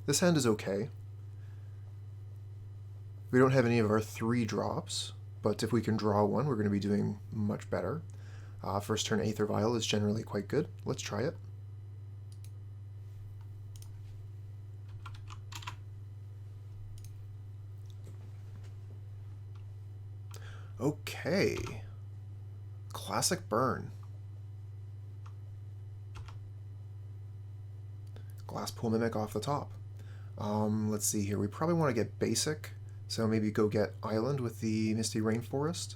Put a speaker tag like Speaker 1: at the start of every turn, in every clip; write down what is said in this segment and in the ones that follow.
Speaker 1: This hand is okay. We don't have any of our 3 drops, but if we can draw one, we're going to be doing much better. First turn Aether Vial is generally quite good. Let's try it. Okay. Classic burn. Glasspool Mimic off the top. Let's see here. We probably want to get basic, so maybe go get Island with the Misty Rainforest.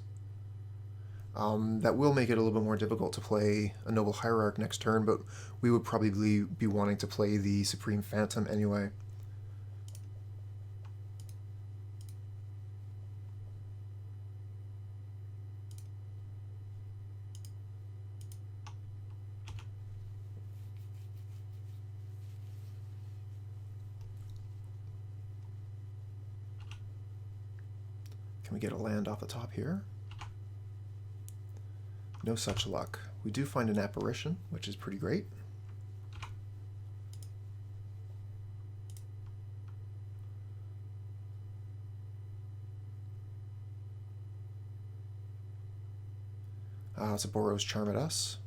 Speaker 1: That will make it a little bit more difficult to play a Noble Hierarch next turn, but we would probably be wanting to play the Supreme Phantom anyway. Can we get a land off the top here? No such luck. We do find an apparition, which is pretty great. Zaboros Charm at us.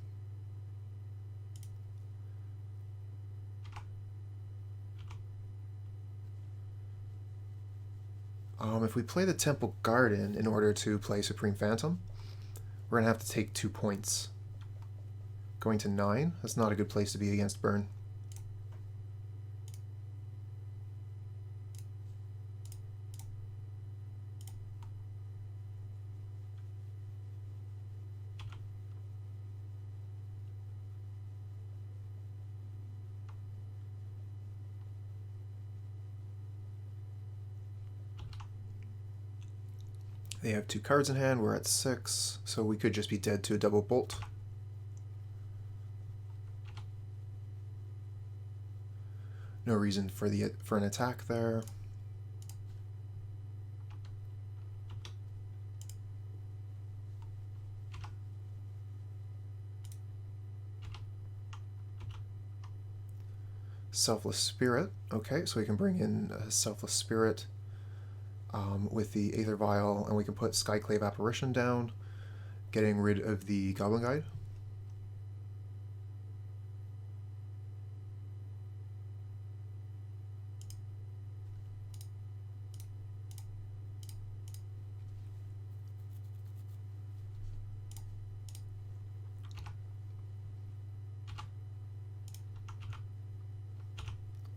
Speaker 1: If we play the Temple Garden in order to play Supreme Phantom, we're going to have to take 2 points. Going to 9, that's not a good place to be against burn. They have 2 cards in hand, we're at 6, so we could just be dead to a double bolt. No reason for an attack there. Selfless Spirit. Okay, so we can bring in a Selfless Spirit with the Aether Vial, and we can put Skyclave Apparition down, getting rid of the Goblin Guide.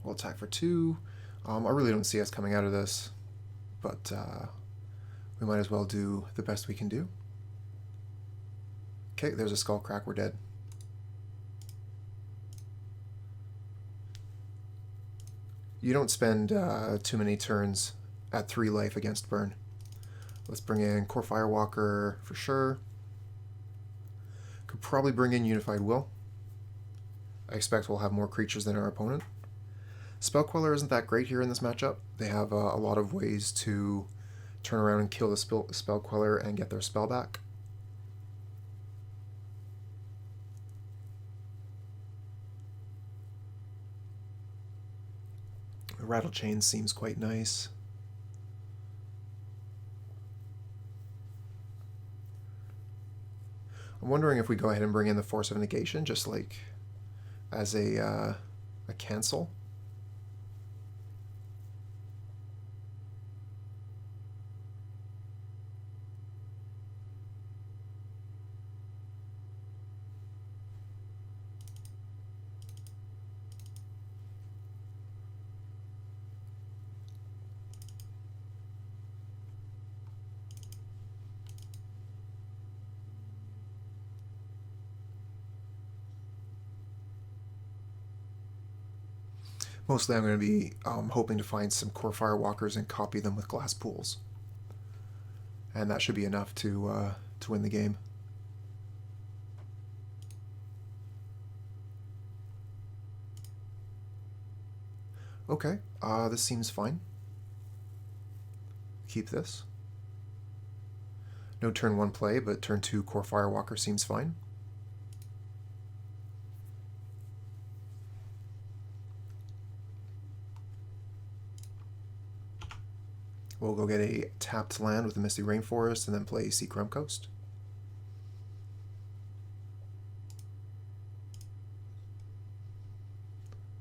Speaker 1: We'll attack for 2. I really don't see us coming out of this, but we might as well do the best we can do. Okay, there's a Skull Crack, we're dead. You don't spend too many turns at 3 life against burn. Let's bring in Kor Firewalker for sure. Could probably bring in Unified Will. I expect we'll have more creatures than our opponent. Spell Queller isn't that great here in this matchup. They have a lot of ways to turn around and kill the Spell Queller and get their spell back. Rattlechains seems quite nice. I'm wondering if we go ahead and bring in the Force of Negation, just like as a cancel. Mostly I'm going to be hoping to find some Kor Firewalkers and copy them with Glasspools. And that should be enough to win the game. Okay, this seems fine. Keep this. No turn 1 play, but turn 2 Kor Firewalker seems fine. We'll go get a tapped land with the Misty Rainforest and then play Seachrome Coast.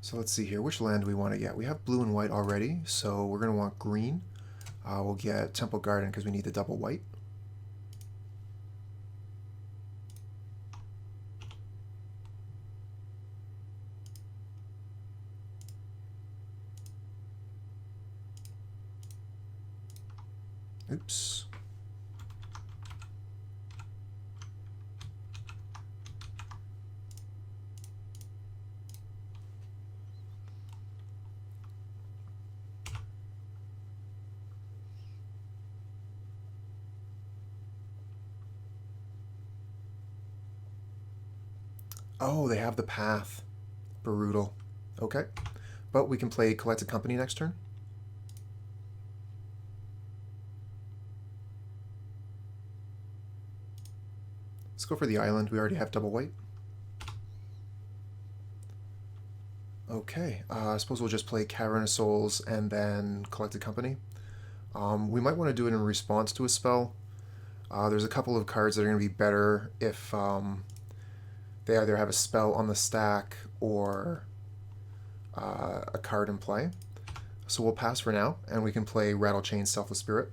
Speaker 1: So let's see here, which land do we want to get? We have blue and white already, so we're going to want green. We'll get Temple Garden because we need the double white. Oops. Oh, they have the path. Brutal. Okay. But we can play Collected Company next turn. Let's go for the island. We already have double white. Okay. I suppose we'll just play Cavern of Souls and then Collected Company. We might want to do it in response to a spell. There's a couple of cards that are going to be better if they either have a spell on the stack or a card in play. So we'll pass for now, and we can play Rattlechains, Selfless Spirit.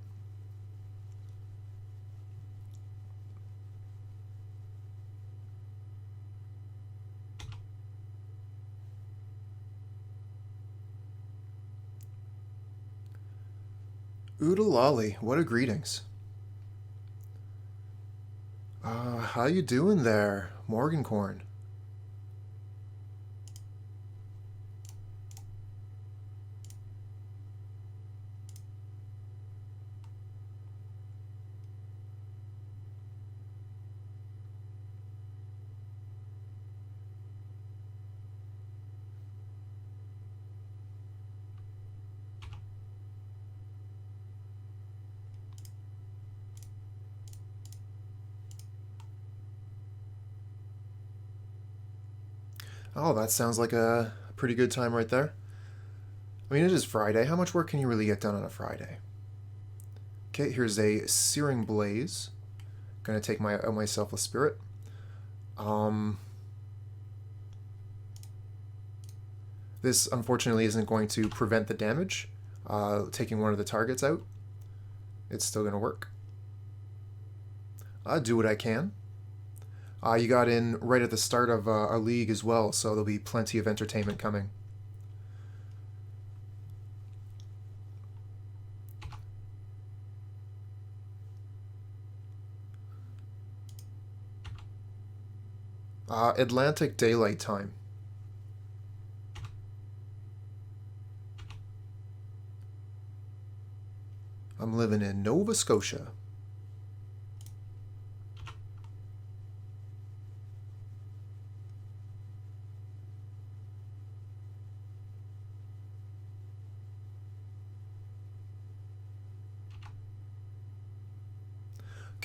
Speaker 1: Oodalali, what a greetings. How you doing there, Morgancorn? Oh, that sounds like a pretty good time right there. I mean, it is Friday. How much work can you really get done on a Friday? Okay, here's a Searing Blaze. Gonna take my Selfless Spirit. This unfortunately isn't going to prevent the damage. Taking one of the targets out, it's still gonna work. Do what I can. You got in right at the start of a league as well, so there'll be plenty of entertainment coming. Atlantic Daylight Time. I'm living in Nova Scotia.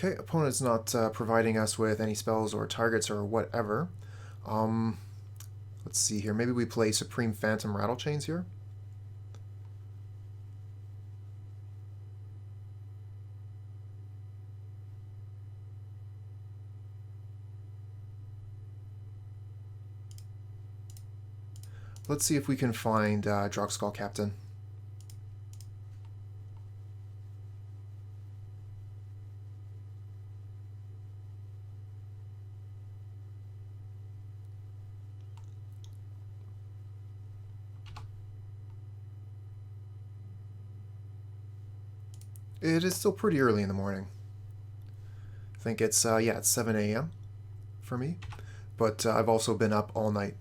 Speaker 1: Okay, opponent's not providing us with any spells or targets or whatever. Let's see here. Maybe we play Supreme Phantom Rattlechains here. Let's see if we can find Drogskol Captain. It is still pretty early in the morning. I think it's, yeah, it's 7 a.m. for me. But I've also been up all night.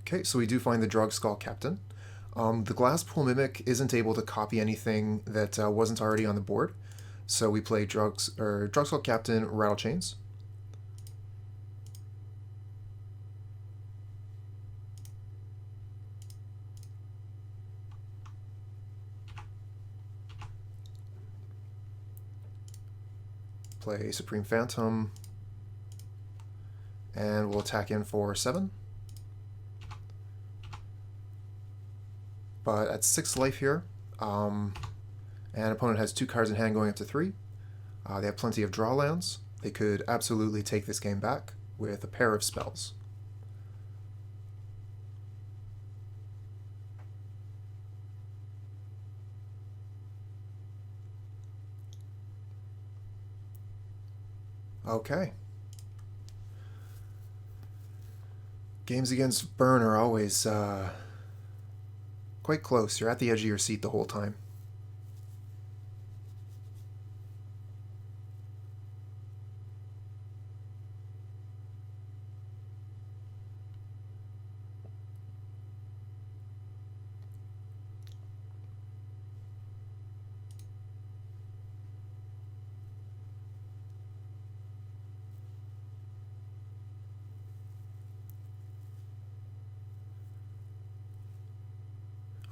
Speaker 1: Okay, so we do find the Drogskol Captain. The Glasspool Mimic isn't able to copy anything that wasn't already on the board. So we play Drogskol Captain, Rattlechains. Play Supreme Phantom, And we'll attack in for 7. But at 6 life here, and opponent has 2 cards in hand going up to 3. They have plenty of draw lands. They could absolutely take this game back with a pair of spells. Okay. Games against Burn are always quite close. You're at the edge of your seat the whole time.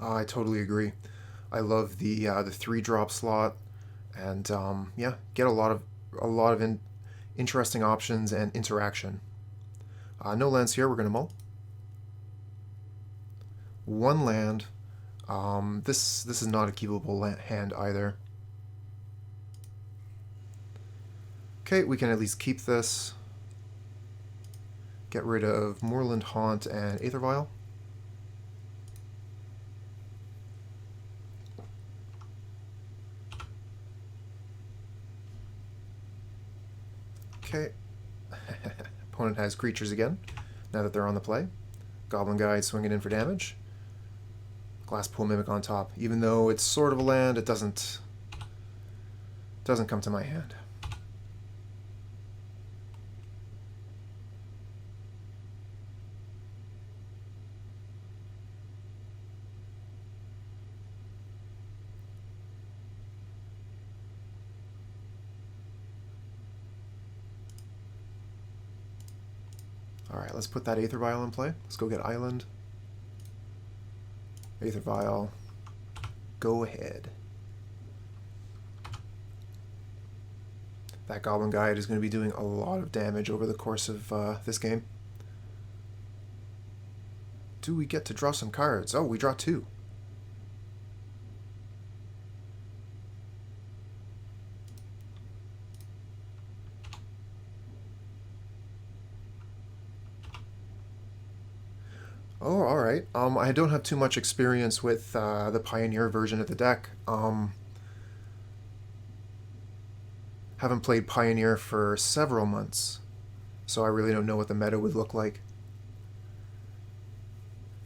Speaker 1: I totally agree. I love the 3-drop slot, and yeah, get a lot of interesting options and interaction. No lands here. We're gonna mull. 1 land. This is not a keepable hand either. Okay, we can at least keep this. Get rid of Moorland Haunt and Aether Vial. Okay. Opponent has creatures again, now that they're on the play. Goblin Guide swinging in for damage. Glasspool Mimic on top. Even though it's sort of a land, it doesn't come to my hand. Alright, let's put that Aether Vial in play. Let's go get Island. Aether Vial. Go ahead. That Goblin Guide is going to be doing a lot of damage over the course of this game. Do we get to draw some cards? Oh, we draw 2. Oh, alright. I don't have too much experience with the Pioneer version of the deck. Haven't played Pioneer for several months, so I really don't know what the meta would look like.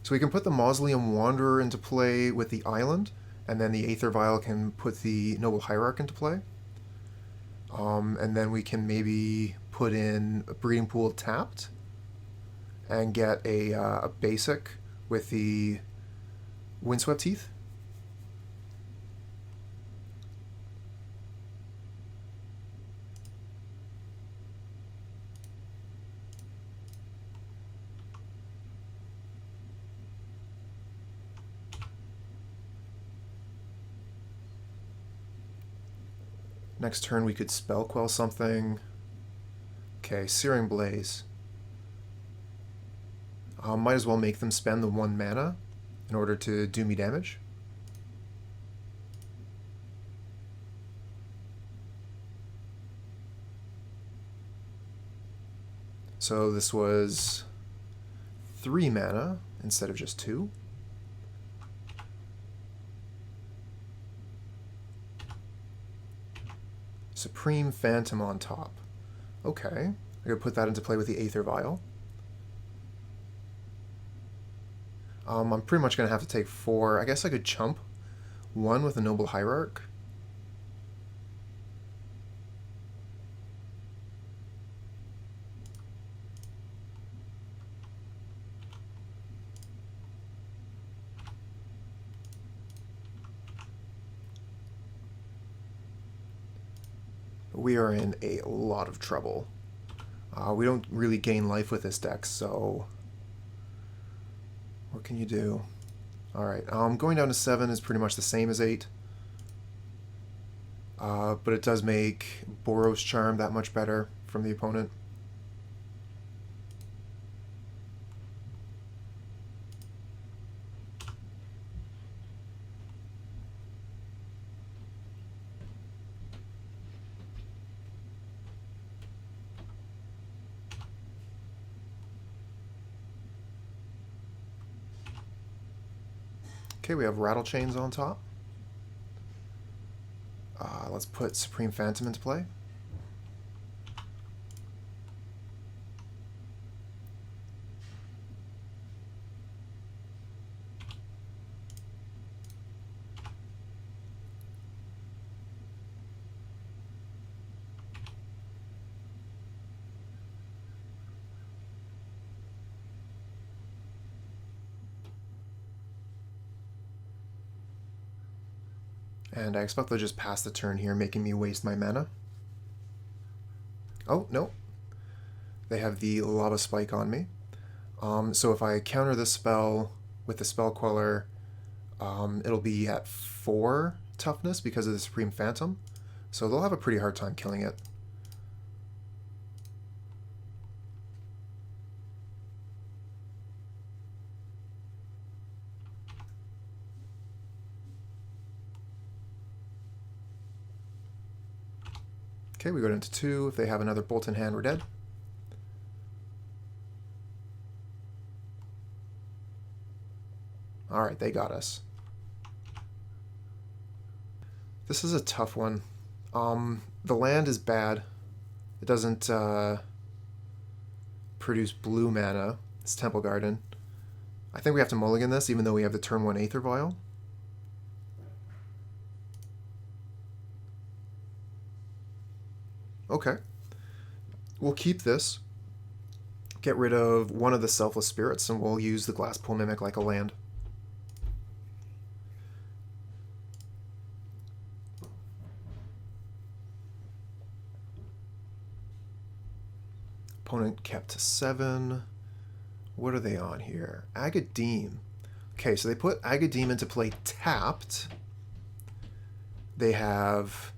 Speaker 1: So we can put the Mausoleum Wanderer into play with the Island, and then the Aether Vial can put the Noble Hierarch into play. And then we can maybe put in a Breeding Pool tapped, and get a basic with the Windswept Heath. Next turn we could Spell Quell something. Okay, Searing Blaze. Might as well make them spend the 1 mana in order to do me damage. So this was 3 mana instead of just 2. Supreme Phantom on top. Okay, I could put that into play with the Aether Vial. I'm pretty much going to have to take 4. I guess I could chump 1 with a Noble Hierarch. We are in a lot of trouble. We don't really gain life with this deck, so what can you do? Alright, going down to 7 is pretty much the same as 8. But it does make Boros Charm that much better from the opponent. Okay, we have Rattlechains on top. Let's put Supreme Phantom into play. And I expect they'll just pass the turn here, making me waste my mana. Oh, no. They have the Lava Spike on me. So if I counter this spell with the Spell Queller, it'll be at 4 toughness because of the Supreme Phantom. So they'll have a pretty hard time killing it. Okay, we go into 2. If they have another Bolt in hand, we're dead. Alright, they got us. This is a tough one. The land is bad. It doesn't produce blue mana. It's Temple Garden. I think we have to mulligan this, even though we have the turn 1 Aether Vial. Okay. We'll keep this. Get rid of one of the Selfless Spirits, and we'll use the Glasspool Mimic like a land. Opponent kept to 7. What are they on here? Agadeem. Okay, so they put Agadeem into play tapped. They have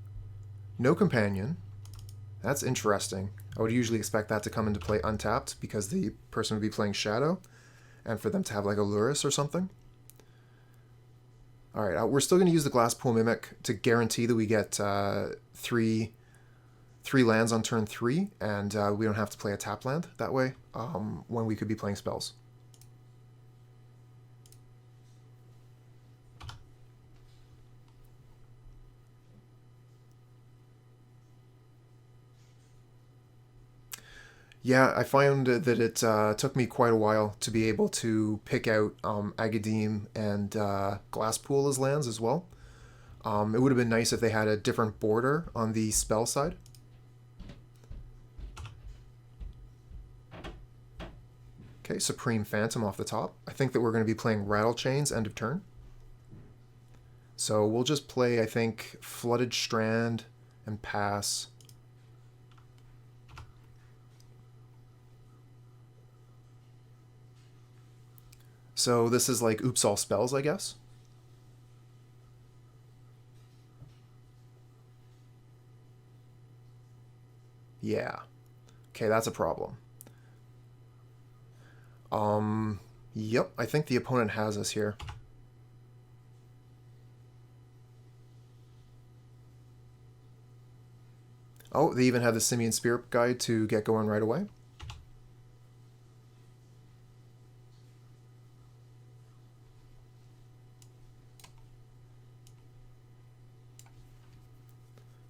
Speaker 1: no companion. That's interesting. I would usually expect that to come into play untapped because the person would be playing Shadow and for them to have like a Lurrus or something. Alright, we're still going to use the Glasspool Mimic to guarantee that we get three lands on turn 3, and we don't have to play a tap land that way when we could be playing spells. Yeah, I found that it took me quite a while to be able to pick out Agadeem and Glasspool as lands as well. It would have been nice if they had a different border on the spell side. Okay, Supreme Phantom off the top. I think that we're going to be playing Rattlechains end of turn. So we'll just play, I think, Flooded Strand and pass. So this is like oops all spells, I guess. Yeah. Okay, that's a problem. Yep, I think the opponent has us here. Oh, they even have the Simian Spirit Guide to get going right away.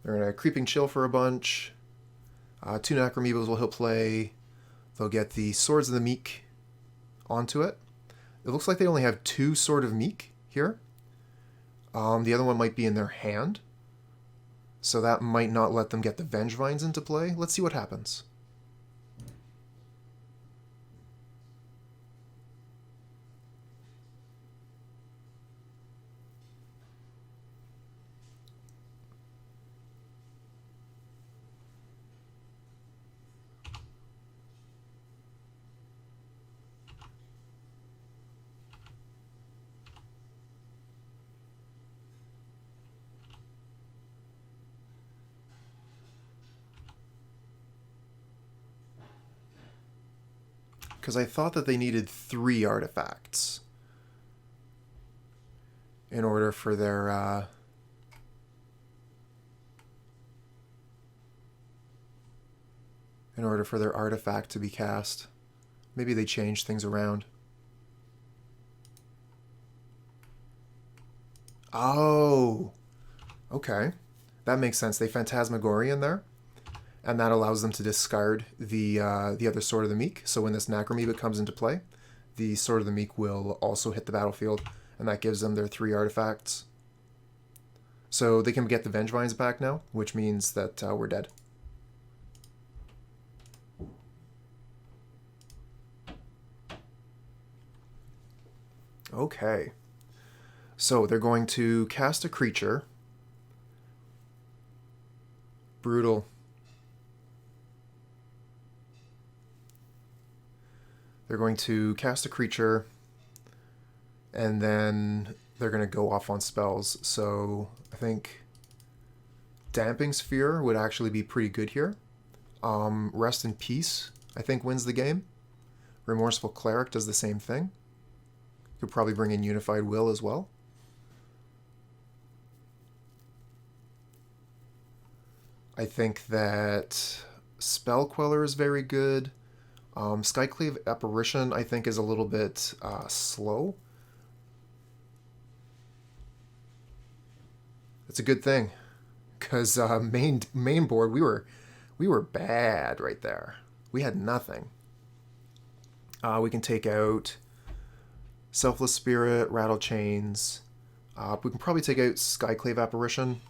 Speaker 1: They're going to Creeping Chill for a bunch. 2 Necromoebas will he'll play. They'll get the Swords of the Meek onto it. It looks like they only have 2 Sword of Meek here. The other one might be in their hand. So that might not let them get the Vengevines into play. Let's see what happens. Because I thought that they needed 3 artifacts in order for their artifact to be cast. Maybe they changed things around. Oh, okay. That makes sense. They Phantasmagoria in there, and that allows them to discard the other Sword of the Meek. So when this Necromoeba comes into play, the Sword of the Meek will also hit the battlefield, and that gives them their 3 artifacts. So they can get the Vengevines back now, which means that we're dead. Okay. So they're going to cast a creature. Brutal. They're going to cast a creature, and then they're going to go off on spells. So I think Damping Sphere would actually be pretty good here. Rest in Peace, I think, wins the game. Remorseful Cleric does the same thing. Could probably bring in Unified Will as well. I think that Spell Queller is very good. Skyclave Apparition, I think, is a little bit slow. It's a good thing, because main board we were bad right there. We had nothing. We can take out Selfless Spirit, Rattlechains. We can probably take out Skyclave Apparition.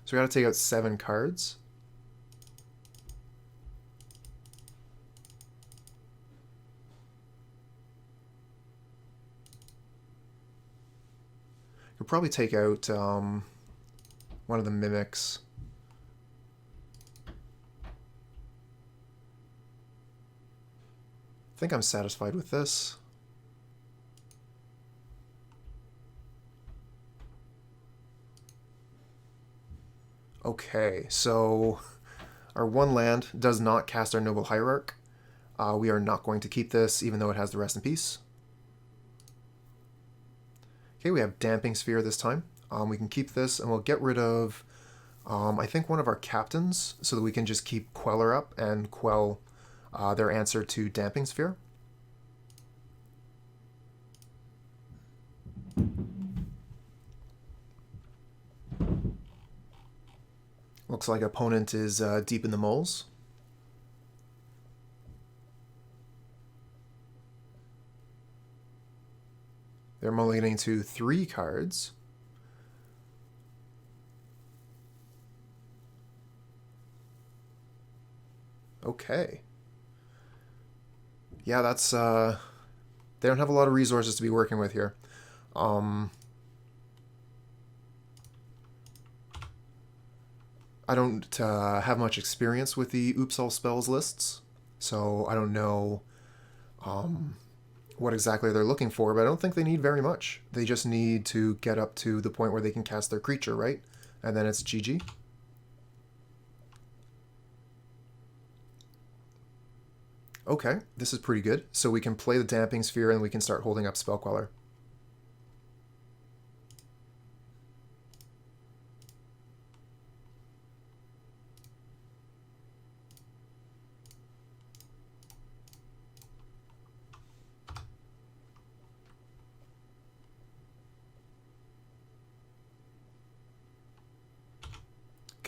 Speaker 1: So we got to take out 7 cards. Could probably take out one of the Mimics. I think I'm satisfied with this. Okay, so our 1 land does not cast our Noble Hierarch. We are not going to keep this, even though it has the Rest in Peace. Okay, we have Damping Sphere this time. We can keep this, and we'll get rid of, I think, one of our captains, so that we can just keep Queller up and quell their answer to Damping Sphere. Looks like opponent is deep in the moles. They're mulliganing to 3 cards. Okay. Yeah, that's they don't have a lot of resources to be working with here. I don't have much experience with the Oops All Spells lists, so I don't know what exactly they're looking for, but I don't think they need very much. They just need to get up to the point where they can cast their creature, right? And then it's GG. Okay, this is pretty good. So we can play the Damping Sphere and we can start holding up Spell Queller.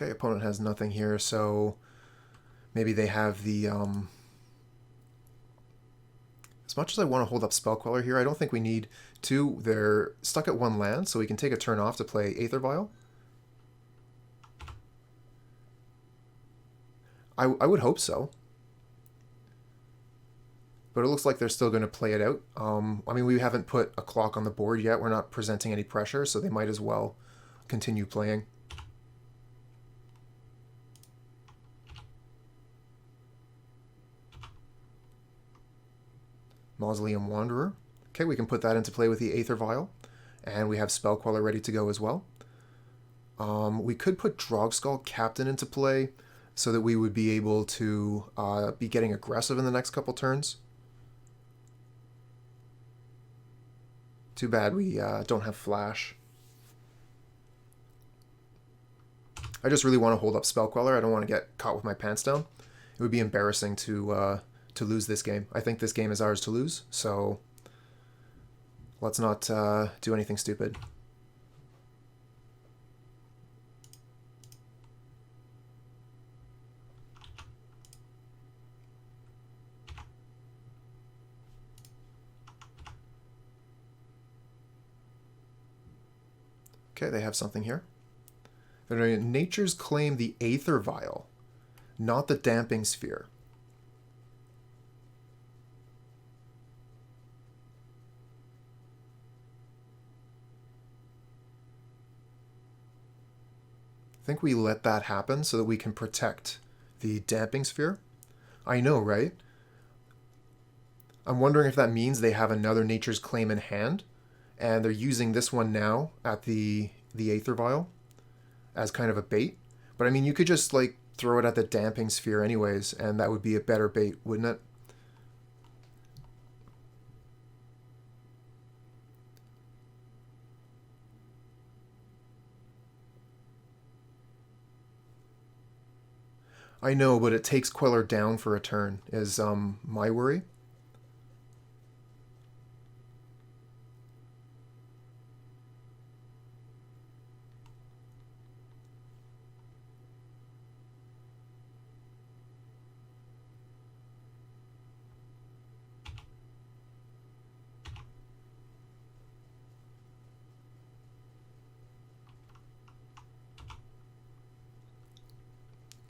Speaker 1: Okay, opponent has nothing here, so maybe they have the... As much as I want to hold up Spell Queller here, I don't think we need to. They're stuck at 1 land, so we can take a turn off to play Aether Vial. I would hope so. But it looks like they're still going to play it out. I mean, we haven't put a clock on the board yet. We're not presenting any pressure, so they might as well continue playing. Mausoleum Wanderer. Okay, we can put that into play with the Aether Vial. And we have Spell Queller ready to go as well. We could put Drogskol Captain into play so that we would be able to be getting aggressive in the next couple turns. Too bad we don't have Flash. I just really want to hold up Spell Queller. I don't want to get caught with my pants down. It would be embarrassing to lose this game. I think this game is ours to lose, so Let's not do anything stupid. Okay, they have something here. Nature's claim the Aether Vial, not the Damping Sphere. I think we let that happen so that we can protect the Damping Sphere. I know, right? I'm wondering if that means they have another Nature's Claim in hand, and they're using this one now at the Aether Vial as kind of a bait. But I mean, you could just like throw it at the Damping Sphere anyways, and that would be a better bait, wouldn't it? I know, but it takes Queller down for a turn, is my worry.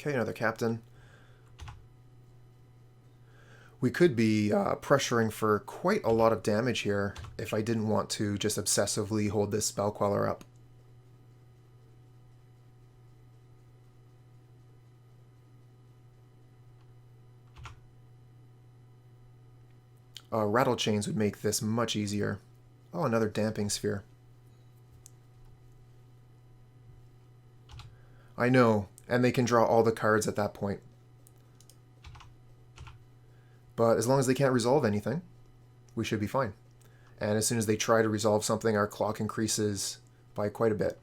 Speaker 1: Okay, another captain. We could be pressuring for quite a lot of damage here if I didn't want to just obsessively hold this Spell Queller up. Rattlechains would make this much easier. Oh, another Damping Sphere. I know, and they can draw all the cards at that point. But as long as they can't resolve anything, we should be fine. And as soon as they try to resolve something, our clock increases by quite a bit.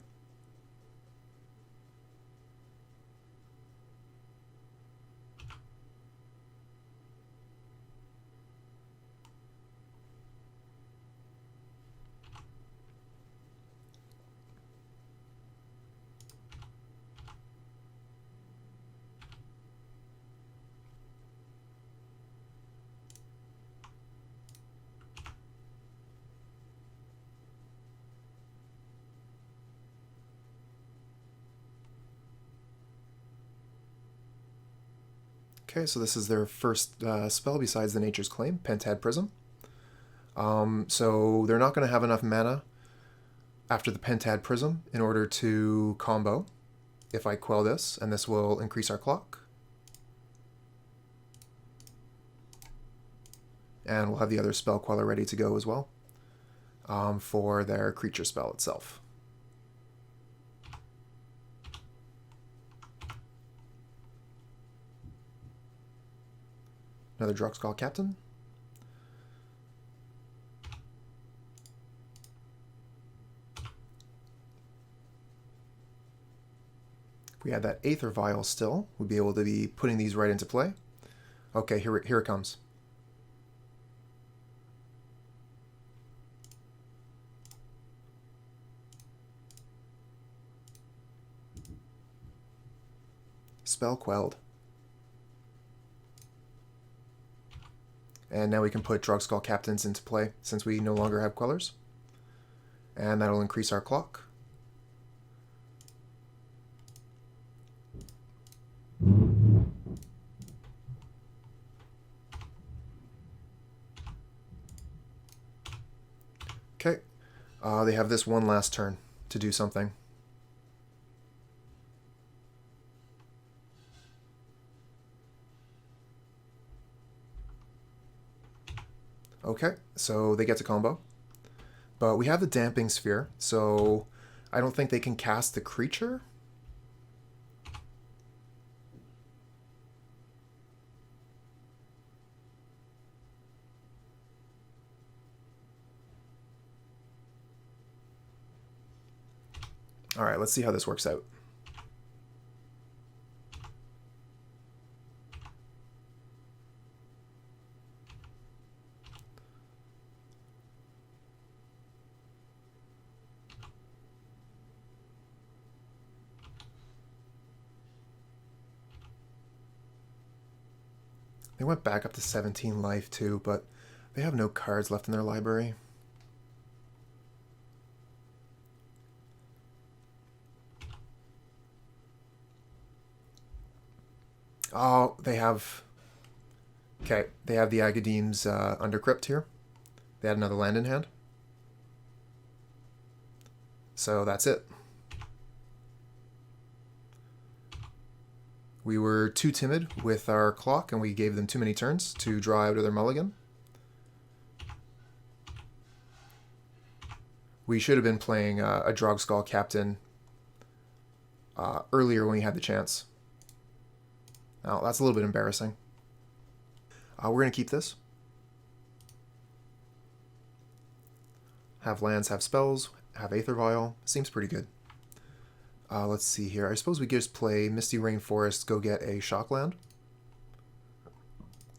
Speaker 1: Okay, so this is their first spell besides the Nature's Claim, Pentad Prism. So they're not going to have enough mana after the Pentad Prism in order to combo if I quell this, and this will increase our clock. And we'll have the other Spell Queller ready to go as well for their creature spell itself. Another Drogskol Captain. If we had that Aether Vial still, we'd be able to be putting these right into play. Okay, here it comes. Spell Quelled. And now we can put Drogskol Captains into play since we no longer have Quellers. And that'll increase our clock. Okay, they have this one last turn to do something. Okay, so they get to combo. But we have the Damping Sphere, so I don't think they can cast the creature. All right, let's see how this works out. They went back up to 17 life too, but they have no cards left in their library. Oh, they have... Okay, they have the Agadeem's Undercrypt here. They had another land in hand. So that's it. We were too timid with our clock, and we gave them too many turns to draw out of their mulligan. We should have been playing a Drogskol Captain earlier when we had the chance. Now, that's a little bit embarrassing. We're going to keep this. Have lands, have spells, have Aether Vial. Seems pretty good. Let's see here. I suppose we could just play Misty Rainforest, go get a Shockland.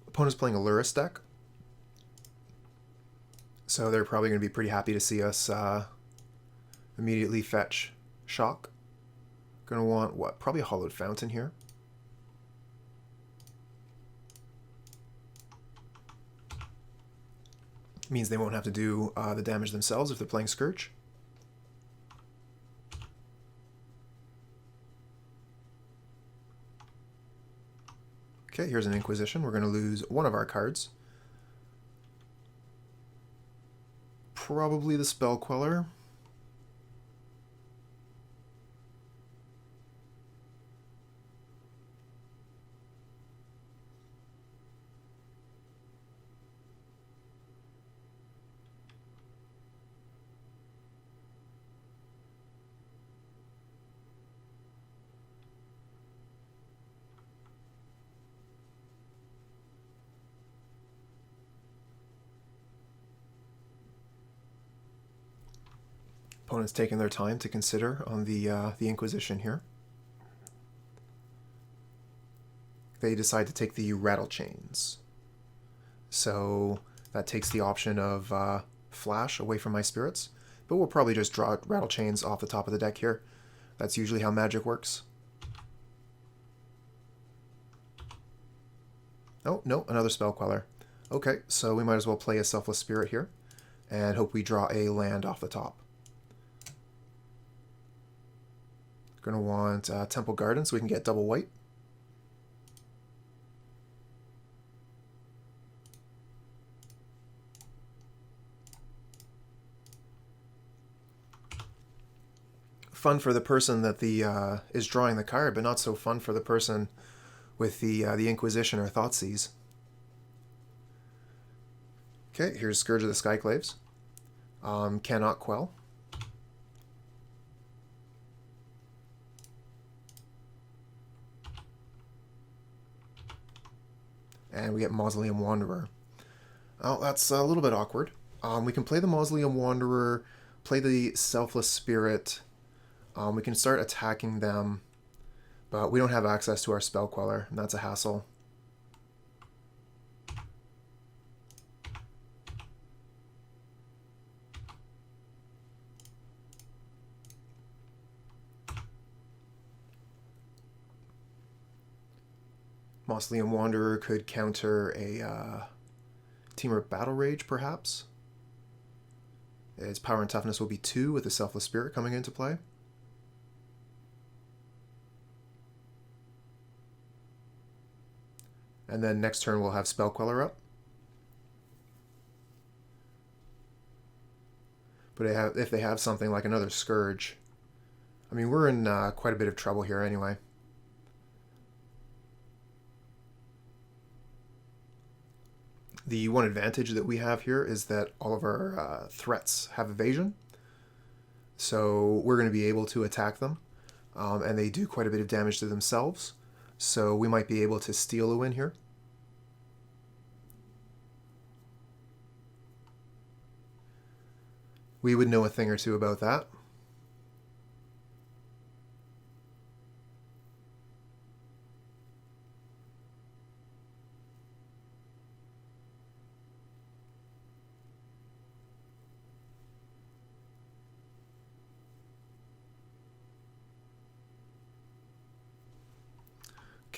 Speaker 1: Opponent's playing a Lurrus deck. So they're probably going to be pretty happy to see us immediately fetch Shock. Going to want, what, probably a Hallowed Fountain here. Means they won't have to do the damage themselves if they're playing Scourge. Okay, here's an Inquisition. We're going to lose one of our cards. Probably the Spell Queller. Opponent's taking their time to consider on the Inquisition here. They decide to take the Rattlechains. So that takes the option of Flash away from my spirits. But we'll probably just draw Rattlechains off the top of the deck here. That's usually how Magic works. Oh, no, another Spell Queller. Okay, so we might as well play a Selfless Spirit here and hope we draw a land off the top. Going to want Temple Garden so we can get double white. Fun for the person that is drawing the card, but not so fun for the person with the Inquisition or Thoughtseize. Okay, here's Scourge of the Skyclaves. Cannot Quell. And we get Mausoleum Wanderer. Oh, that's a little bit awkward. We can play the Mausoleum Wanderer, play the Selfless Spirit. We can start attacking them, but we don't have access to our Spell Queller, and that's a hassle. Mausoleum Wanderer could counter a Temur Battle Rage, perhaps. Its power and toughness will be 2 with the Selfless Spirit coming into play. And then next turn we'll have Spell Queller up. But if they have something like another Scourge, I mean, we're in quite a bit of trouble here anyway. The one advantage that we have here is that all of our threats have evasion. So we're going to be able to attack them. And they do quite a bit of damage to themselves. So we might be able to steal a win here. We would know a thing or two about that.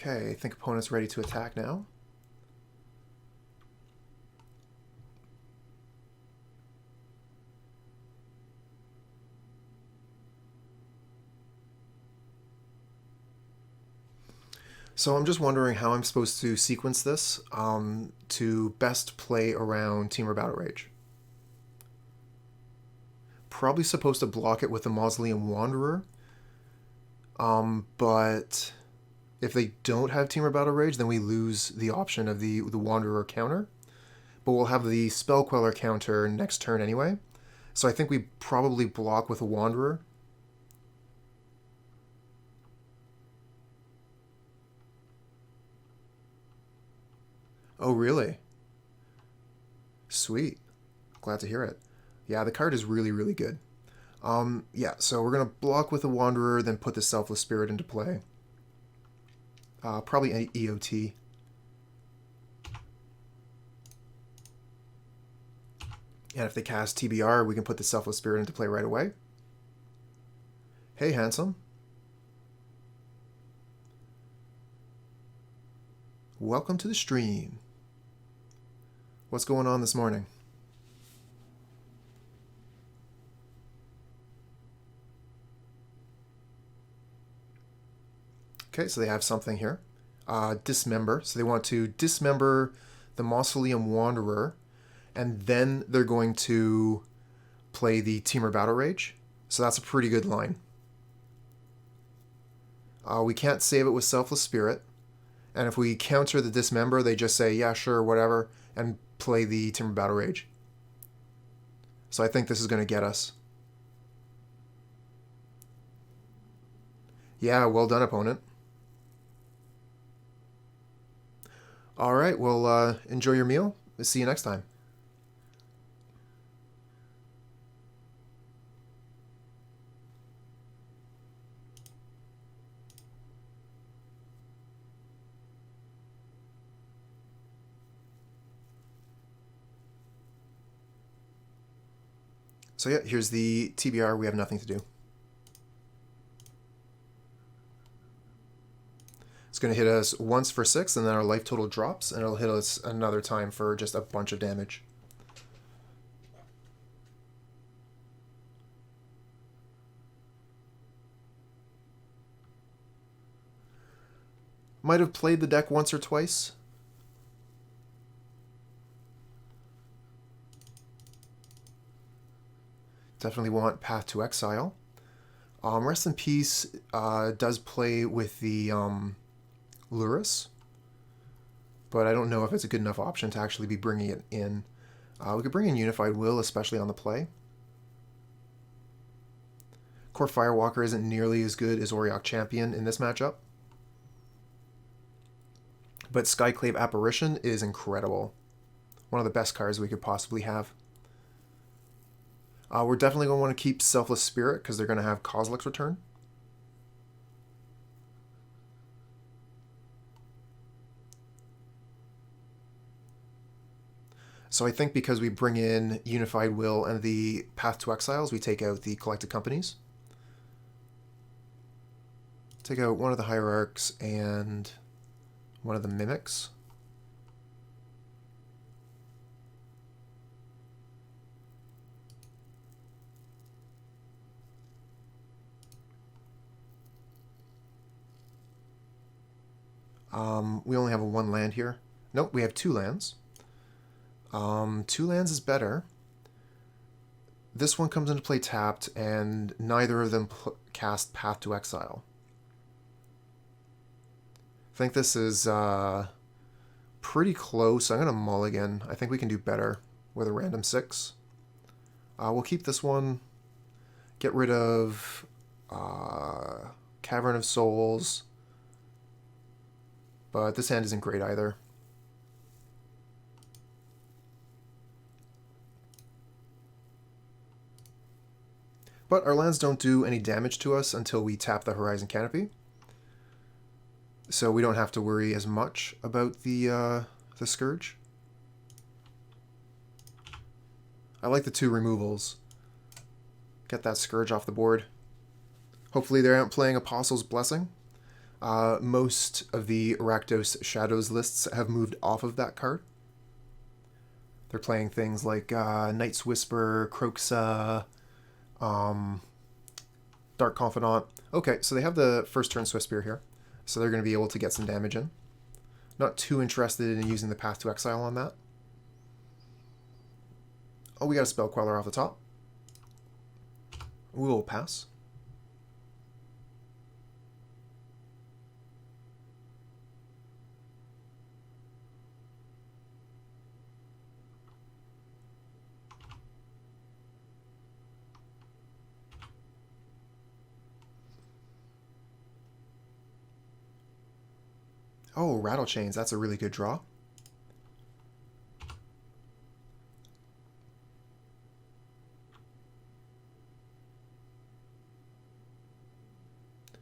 Speaker 1: Okay, I think opponent's ready to attack now. So I'm just wondering how I'm supposed to sequence this to best play around Temur Battle Rage. Probably supposed to block it with the Mausoleum Wanderer, but if they don't have Temur Battle Rage, then we lose the option of the Wanderer counter. But we'll have the Spell Queller counter next turn anyway. So I think we probably block with a Wanderer. Oh, really? Sweet. Glad to hear it. Yeah, the card is really, really good. Yeah, so we're going to block with a Wanderer, then put the Selfless Spirit into play. Probably an EOT. And if they cast TBR, we can put the Selfless Spirit into play right away. Hey, handsome. Welcome to the stream. What's going on this morning? Okay, so they have something here. Dismember. So they want to dismember the Mausoleum Wanderer, and then they're going to play the Temur Battle Rage. So that's a pretty good line. We can't save it with Selfless Spirit. And if we counter the Dismember, they just say, yeah, sure, whatever, and play the Temur Battle Rage. So I think this is going to get us. Yeah, well done, opponent. All right, well, enjoy your meal. We'll see you next time. So yeah, here's the TBR. We have nothing to do. It's going to hit us once for 6, and then our life total drops, and it'll hit us another time for just a bunch of damage. Might have played the deck once or twice. Definitely want Path to Exile. Rest in Peace does play with the Lurrus, but I don't know if it's a good enough option to actually be bringing it in. We could bring in Unified Will, especially on the play. Kor Firewalker isn't nearly as good as Auriok Champion in this matchup, but Skyclave Apparition is incredible. One of the best cards we could possibly have. We're definitely going to want to keep Selfless Spirit because they're going to have Kozilek's Return. So I think because we bring in Unified Will and the Path to Exiles, we take out the Collected Companies. Take out one of the Hierarchs and one of the Mimics. We only have a 1 land here. Nope, we have 2 lands. 2 lands is better. This one comes into play tapped, and neither of them cast Path to Exile. I think this is pretty close. I'm going to mulligan. I think we can do better with a random 6. We'll keep this one. Get rid of Cavern of Souls. But this hand isn't great either. But our lands don't do any damage to us until we tap the Horizon Canopy. So we don't have to worry as much about the Scourge. I like the 2 removals. Get that Scourge off the board. Hopefully they aren't playing Apostle's Blessing. Most of the Rakdos Shadows lists have moved off of that card. They're playing things like Night's Whisper, Kroxa, Dark Confidant. Okay, so they have the first turn Swift Spear here. so they're going to be able to get some damage in. Not too interested in using the Path to Exile on that. Oh, we got a Spell Queller off the top. We will pass. Oh, Rattlechains, that's a really good draw.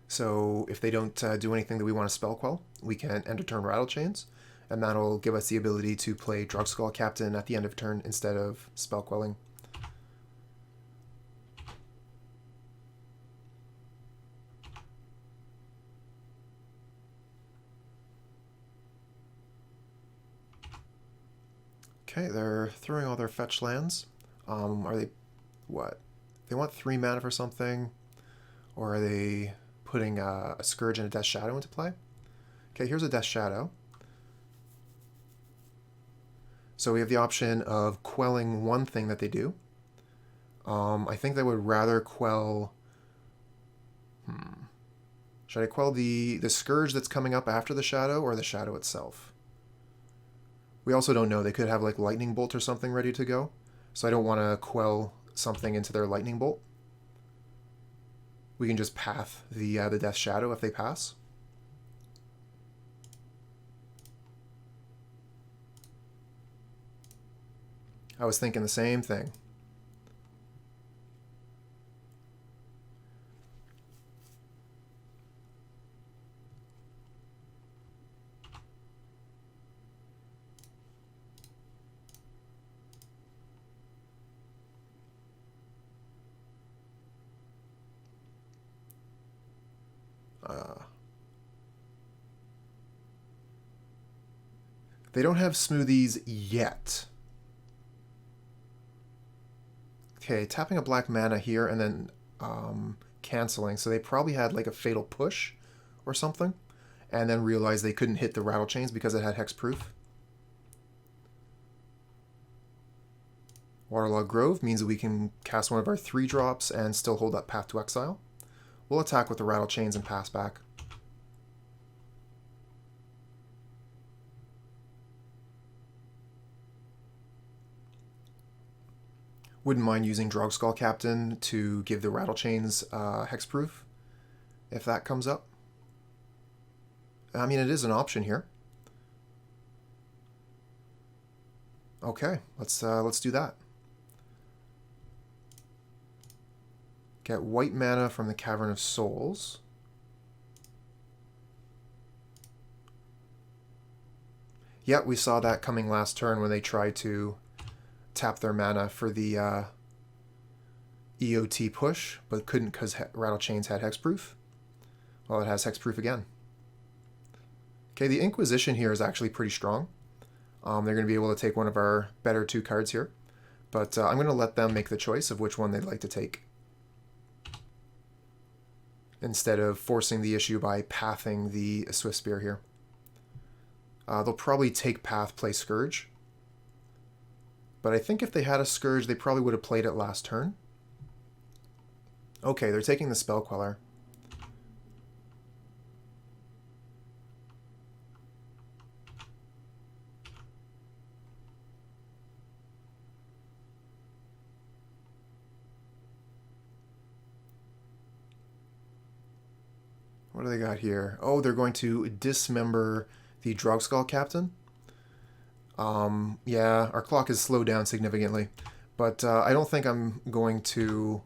Speaker 1: So if they don't do anything that we want to spell quell, we can end of turn Rattlechains, and that'll give us the ability to play Drogskol Captain at the end of turn instead of spell quelling. Okay, they're throwing all their fetch lands. Are they, what? They want 3 mana for something, or are they putting a Scourge and a Death Shadow into play? Okay, here's a Death Shadow. So we have the option of quelling one thing that they do. I think they would rather quell... Should I quell the Scourge that's coming up after the Shadow, or the Shadow itself? We also don't know. They could have like Lightning Bolt or something ready to go. So I don't want to quell something into their Lightning Bolt. We can just path the Death Shadow if they pass. I was thinking the same thing. They don't have smoothies yet. Okay, tapping a black mana here and then canceling. So they probably had like a Fatal Push or something, and then realized they couldn't hit the Rattlechains because it had hexproof. Waterlogged Grove means that we can cast one of our 3-drops and still hold up Path to Exile. We'll attack with the Rattlechains and pass back. Wouldn't mind using Drogskol Captain to give the Rattlechains hexproof if that comes up. I mean, it is an option here. Okay, let's do that. Get white mana from the Cavern of Souls. Yeah, we saw that coming last turn when they tried to tap their mana for the EOT push, but couldn't because Rattlechains had hexproof. Well, it has hexproof again. Okay, the Inquisition here is actually pretty strong. They're going to be able to take one of our better 2 cards here, but I'm going to let them make the choice of which one they'd like to take, instead of forcing the issue by pathing the Swift Spear here. They'll probably take Path, play Scourge. But I think if they had a Scourge, they probably would have played it last turn. Okay, they're taking the Spell Queller. What do they got here? Oh, they're going to dismember the Drogskol Captain. Yeah, our clock is slowed down significantly, but I don't think I'm going to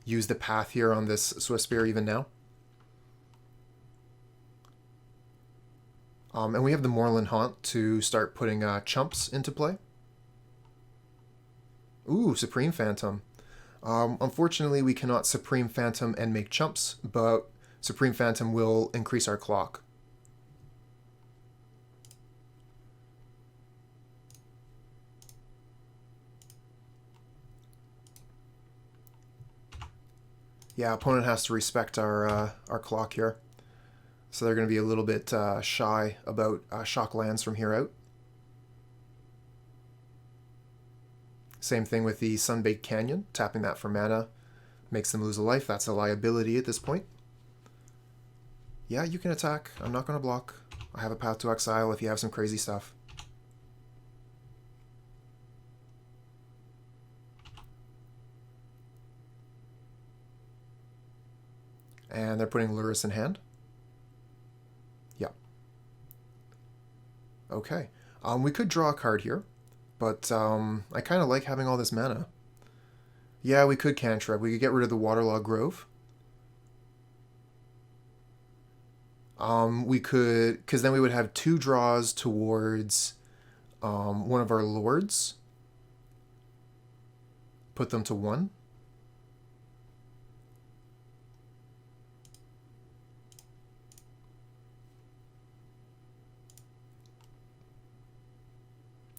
Speaker 1: use the path here on this Swift Spear even now. And we have the Moorland Haunt to start putting chumps into play. Ooh, Supreme Phantom. Unfortunately, we cannot Supreme Phantom and make chumps, but Supreme Phantom will increase our clock. Yeah, opponent has to respect our clock here. So they're going to be a little bit shy about shock lands from here out. Same thing with the Sunbaked Canyon. Tapping that for mana makes them lose a life. That's a liability at this point. Yeah, you can attack. I'm not going to block. I have a path to exile if you have some crazy stuff. And they're putting Lurrus in hand. Yep. Okay. We could draw a card here, but I kind of like having all this mana. Yeah, we could cantrip. We could get rid of the Waterlogged Grove. We could, because then we would have 2 draws towards one of our lords. Put them to 1.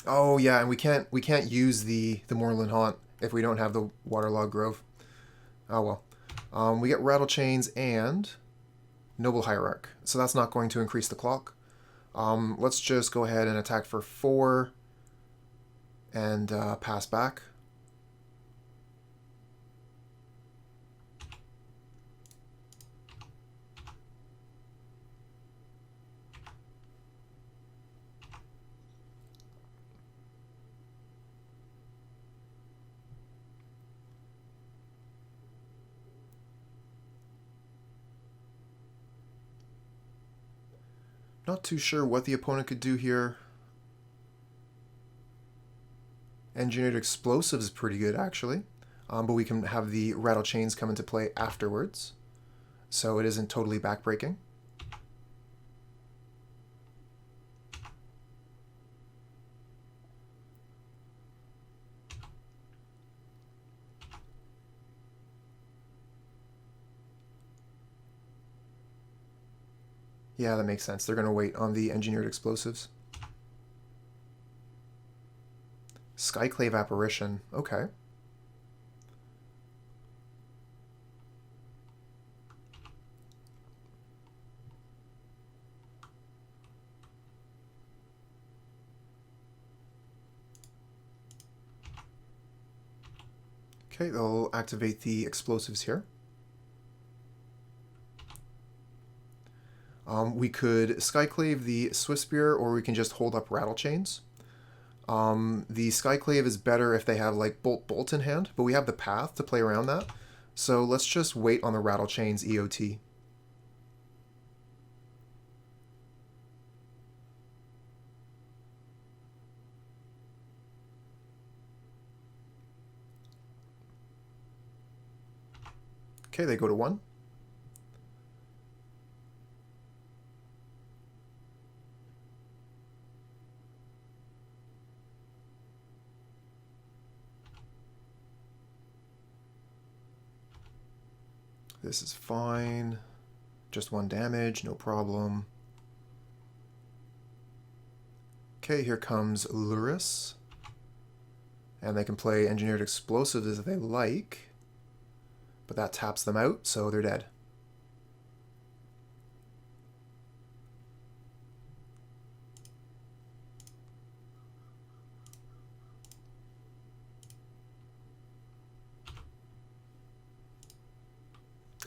Speaker 1: Oh yeah, and we can't use the Moorland Haunt if we don't have the Waterlogged Grove. Oh well. We get Rattlechains and Noble Hierarch, so that's not going to increase the clock. Let's just go ahead and attack for 4 and pass back. Not too sure what the opponent could do here. Engineered Explosives is pretty good, actually. But we can have the Rattlechains come into play afterwards, so it isn't totally backbreaking. Yeah, that makes sense. They're going to wait on the Engineered Explosives. Skyclave Apparition. Okay. Okay, they'll activate the explosives here. We could Skyclave the Swiftspear, or we can just hold up Rattlechains. The Skyclave is better if they have like Bolt in hand, but we have the path to play around that. So let's just wait on the Rattlechains EOT. Okay, they go to 1. This is fine. Just 1 damage, no problem. Okay, here comes Lurrus. And they can play Engineered Explosives as they like. But that taps them out, so they're dead.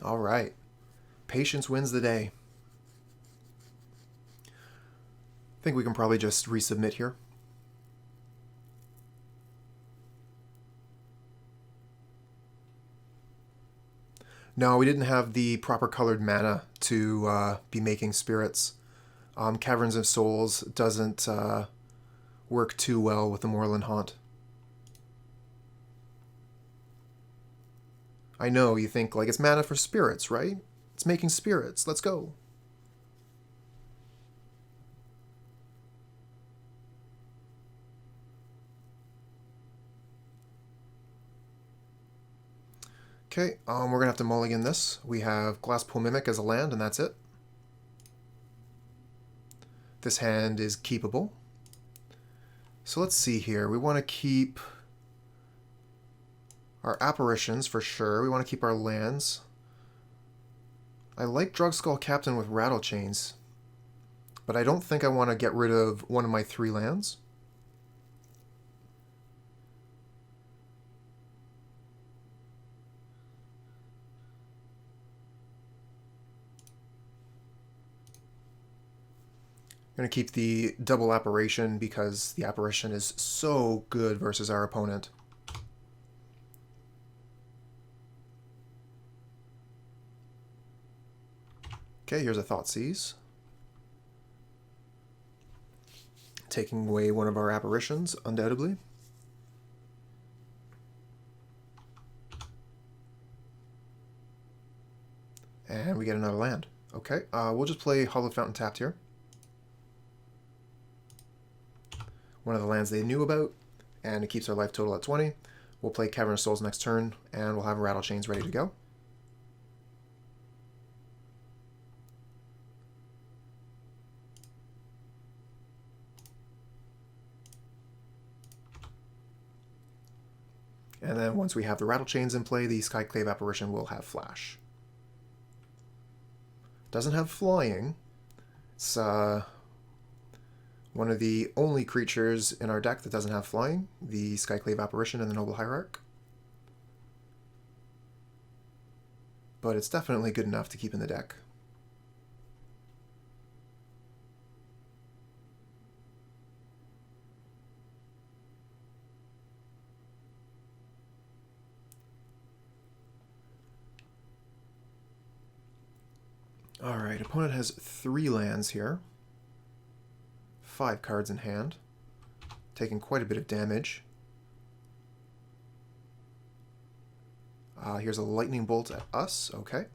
Speaker 1: All right. Patience wins the day. I think we can probably just resubmit here. No, we didn't have the proper colored mana to be making spirits. Caverns of Souls doesn't work too well with the Moorland Haunt. I know, you think, like, it's mana for spirits, right? It's making spirits. Let's go. Okay, we're going to have to mulligan this. We have Glasspool Mimic as a land, and that's it. This hand is keepable. So let's see here. We want to keep our apparitions for sure. We want to keep our lands. I like Drogskol Captain with Rattlechains, but I don't think I want to get rid of one of my 3 lands. I'm going to keep the double Apparition because the Apparition is so good versus our opponent. Okay, here's a Thoughtseize. Taking away one of our Apparitions, undoubtedly. And we get another land. Okay, we'll just play Hallowed Fountain tapped here. One of the lands they knew about, and it keeps our life total at 20. We'll play Cavern of Souls next turn, and we'll have Rattlechains ready to go. And then once we have the Rattlechains in play, the Skyclave Apparition will have Flash. Doesn't have Flying. It's one of the only creatures in our deck that doesn't have Flying, the Skyclave Apparition and the Noble Hierarch. But it's definitely good enough to keep in the deck. Alright, opponent has 3 lands here. 5 cards in hand. Taking quite a bit of damage. Here's a Lightning Bolt at us, okay.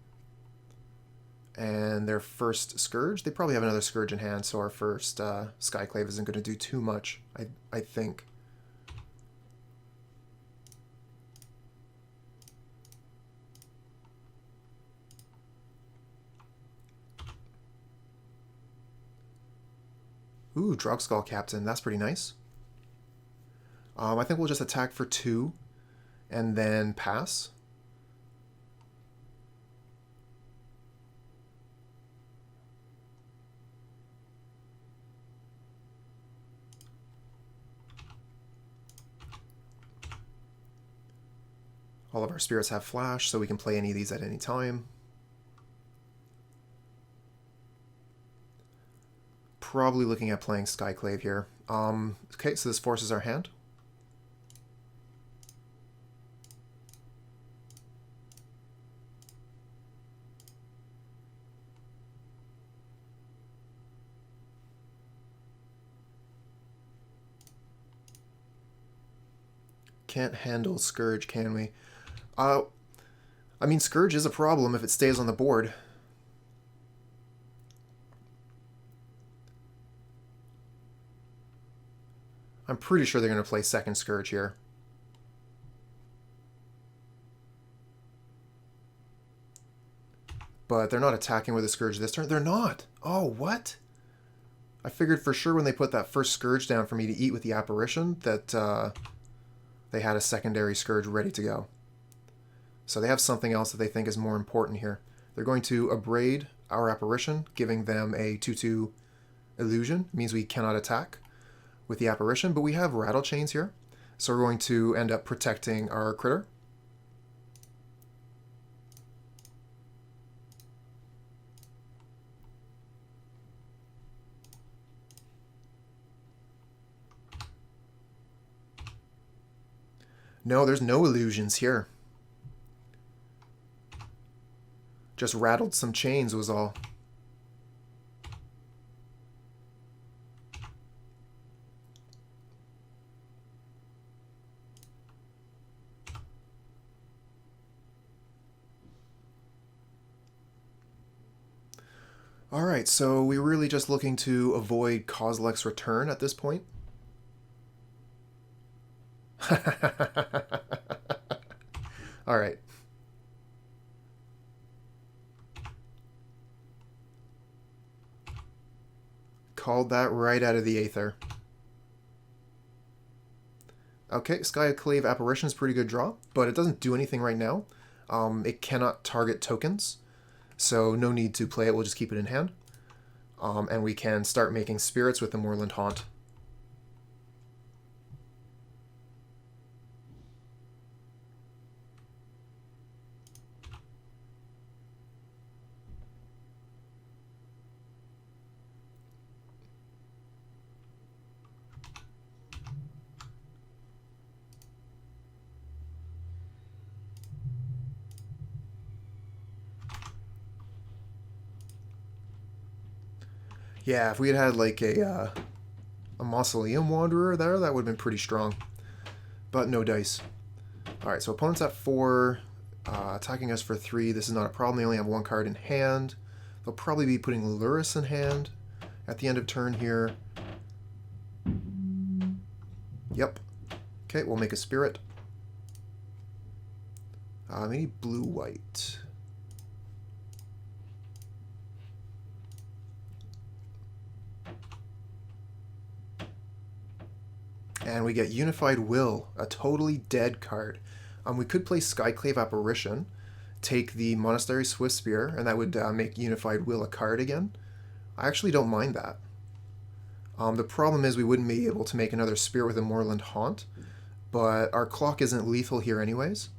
Speaker 1: And their first Scourge. They probably have another Scourge in hand, so our first Skyclave isn't going to do too much, I think. Ooh, Drogskol Captain. That's pretty nice. I think we'll just attack for 2 and then pass. All of our spirits have Flash, so we can play any of these at any time. Probably looking at playing Skyclave here. Okay, so this forces our hand. Can't handle Scourge, can we? I mean, Scourge is a problem if it stays on the board. I'm pretty sure they're going to play second Scourge here. But they're not attacking with a Scourge this turn. They're not! Oh, what? I figured for sure when they put that first Scourge down for me to eat with the Apparition that they had a secondary Scourge ready to go. So they have something else that they think is more important here. They're going to abrade our Apparition, giving them a 2/2 illusion. It means we cannot attack with the Apparition, but we have Rattlechains here. So we're going to end up protecting our critter. No, there's no illusions here. Just rattled some chains was all. Alright, so we're really just looking to avoid Kozilek's return at this point. Alright. Called that right out of the Aether. Okay, Skyclave Apparition is a pretty good draw, but it doesn't do anything right now. It cannot target tokens. so no need to play it, we'll just keep it in hand. And we can start making spirits with the Moorland Haunt. Yeah, if we had had like a Mausoleum Wanderer there, that would have been pretty strong. But no dice. Alright, so opponent's at 4, attacking us for 3. This is not a problem, they only have 1 card in hand. They'll probably be putting Lurrus in hand at the end of turn here. Yep. Okay, we'll make a spirit. We need blue-white. And we get Unified Will, a totally dead card. We could play Skyclave Apparition, take the Monastery Swift Spear, and that would make Unified Will a card again. I actually don't mind that. The problem is we wouldn't be able to make another Spear with a Moorland Haunt, but our clock isn't lethal here anyways.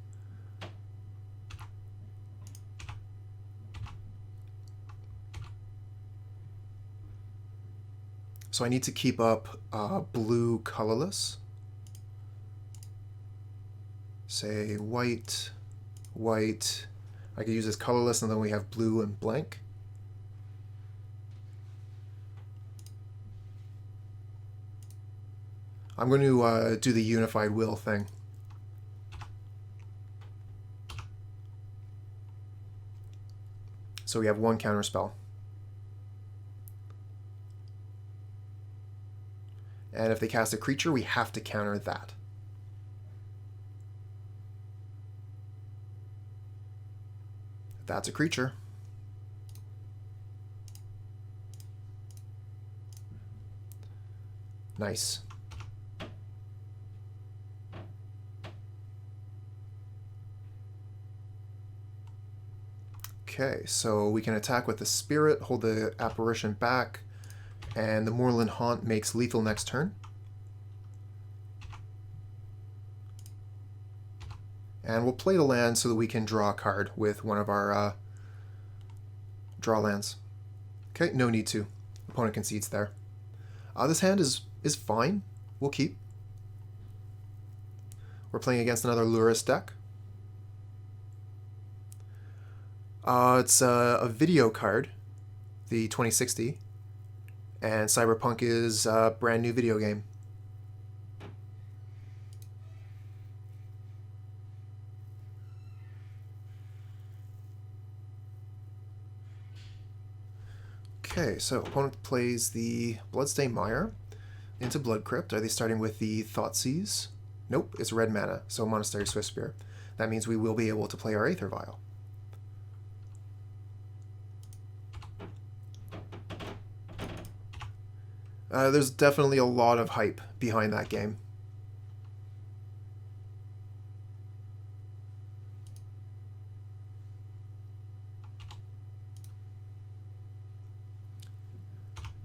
Speaker 1: So I need to keep up blue colorless. Say white, white. I could use this colorless and then we have blue and blank. I'm going to do the Unified Will thing. So we have 1 counterspell. And if they cast a creature, we have to counter that. That's a creature. Nice. Okay, so we can attack with the Spirit, hold the Apparition back, and the Moorland Haunt makes lethal next turn. And we'll play the land so that we can draw a card with one of our draw lands. Okay, no need to. Opponent concedes there. This hand is fine. We'll keep. We're playing against another Lurrus deck. It's a video card, the 2060. And Cyberpunk is a brand new video game. Okay, so opponent plays the Bloodstained Mire into Blood Crypt. Are they starting with the Thoughtseize? Nope, it's red mana, so Monastery Swift Spear. That means we will be able to play our Aether Vial. There's definitely a lot of hype behind that game.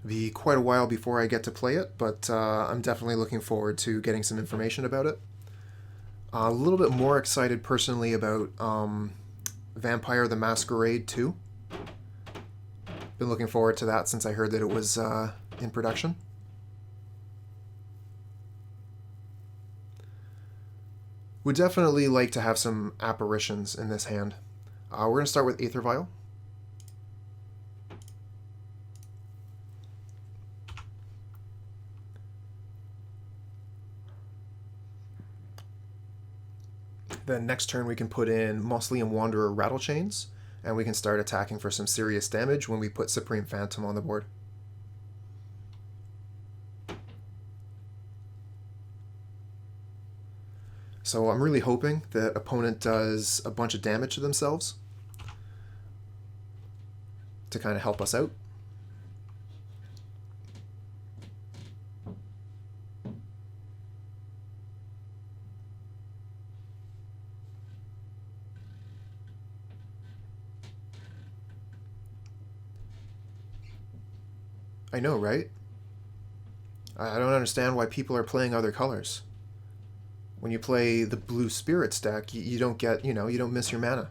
Speaker 1: It'll be quite a while before I get to play it, but I'm definitely looking forward to getting some information about it. A little bit more excited personally about Vampire the Masquerade 2. Been looking forward to that since I heard that it was in production. Would definitely like to have some apparitions in this hand. We're going to start with Aether Vial. Then next turn we can put in Mausoleum Wanderer Rattlechains, and we can start attacking for some serious damage when we put Supreme Phantom on the board. So I'm really hoping that opponent does a bunch of damage to themselves to kind of help us out. I know, right? I don't understand why people are playing other colors. When you play the blue spirits deck, you don't get, you don't miss your mana.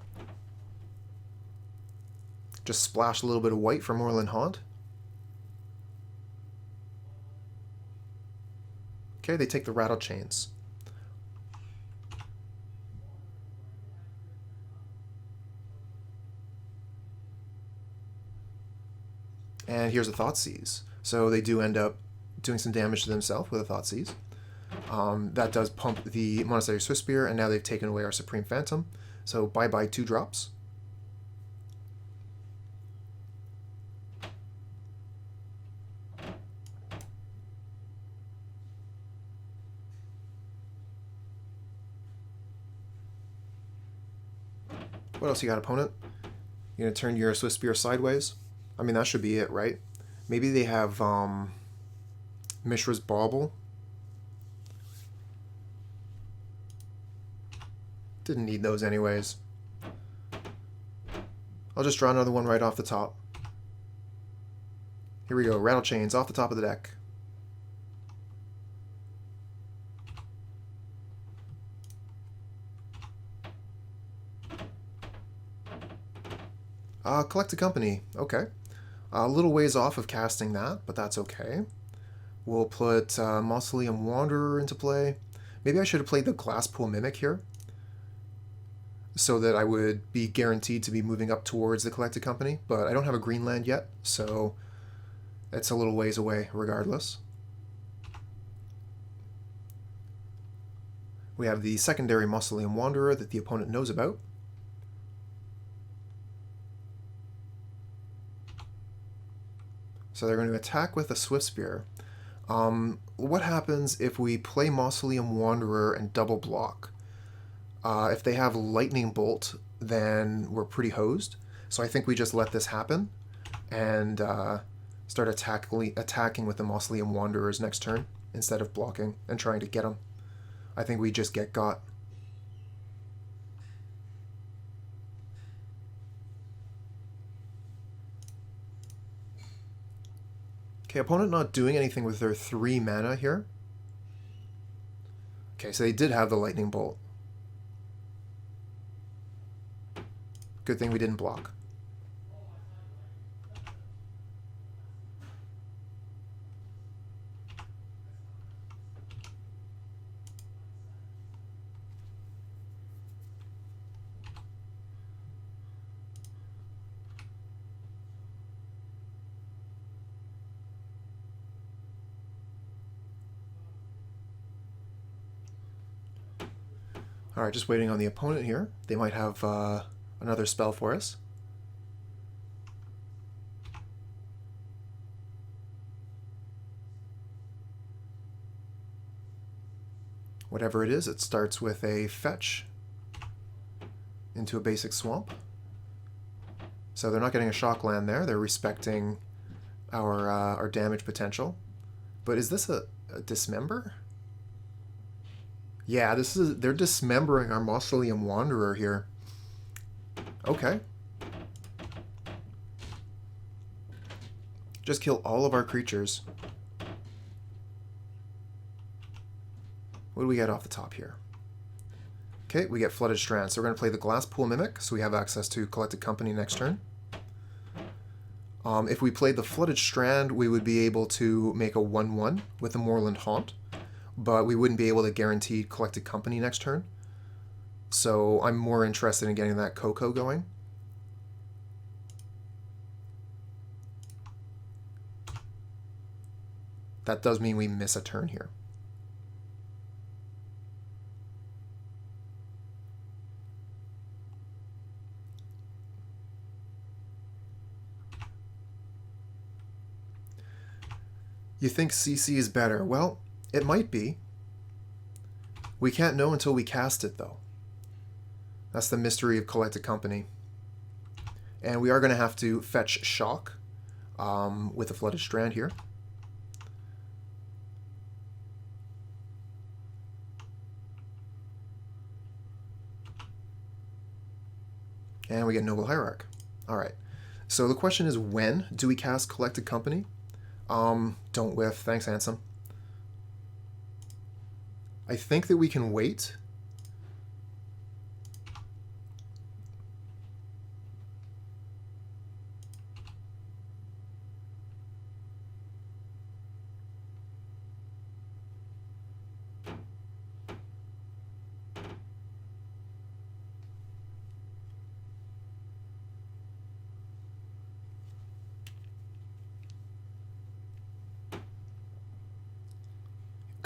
Speaker 1: Just splash a little bit of white for Moorland Haunt. Okay, they take the Rattlechains. And here's a Thoughtseize. So they do end up doing some damage to themselves with a Thoughtseize. That does pump the Monastery Swiftspear, and now they've taken away our Supreme Phantom. So bye-bye 2 drops. What else you got, opponent? You're going to turn your Swiftspear sideways? I mean, that should be it, right? Maybe they have Mishra's Bauble. Didn't need those anyways. I'll just draw another one right off the top. Here we go, Rattlechains off the top of the deck. Collect a Company. Okay. A little ways off of casting that, but that's okay. We'll put Mausoleum Wanderer into play. Maybe I should have played the Glasspool Mimic here, so that I would be guaranteed to be moving up towards the Collect a Company, but I don't have a green land yet, so it's a little ways away regardless. We have the secondary Mausoleum Wanderer that the opponent knows about. So they're going to attack with a Swiftspear. What happens if we play Mausoleum Wanderer and double block? If they have Lightning Bolt, then we're pretty hosed. So I think we just let this happen and start attacking with the Mausoleum Wanderers next turn instead of blocking and trying to get them. I think we just get got. Okay, opponent not doing anything with their 3 mana here. Okay, so they did have the Lightning Bolt. Good thing we didn't block. Alright, just waiting on the opponent here. They might have another spell for us. Whatever it is, it starts with a fetch into a basic swamp. So they're not getting a shock land there. They're respecting our damage potential. But is this a dismember? Yeah, they're dismembering our Mausoleum Wanderer here. Okay. Just kill all of our creatures. What do we get off the top here? Okay, we get Flooded Strand. So we're going to play the Glasspool Mimic, so we have access to Collect a Company next turn. If we played the Flooded Strand, we would be able to make a 1/1 with the Moorland Haunt, but we wouldn't be able to guarantee Collect a Company next turn. So I'm more interested in getting that Coco going. That does mean we miss a turn here. You think CC is better? Well, it might be. We can't know until we cast it, though. That's the mystery of Collect a Company. And we are going to have to fetch Shock with a Flooded Strand here. And we get Noble Hierarch. Alright. So the question is, when do we cast Collect a Company? Don't whiff. Thanks, Ansem. I think that we can wait.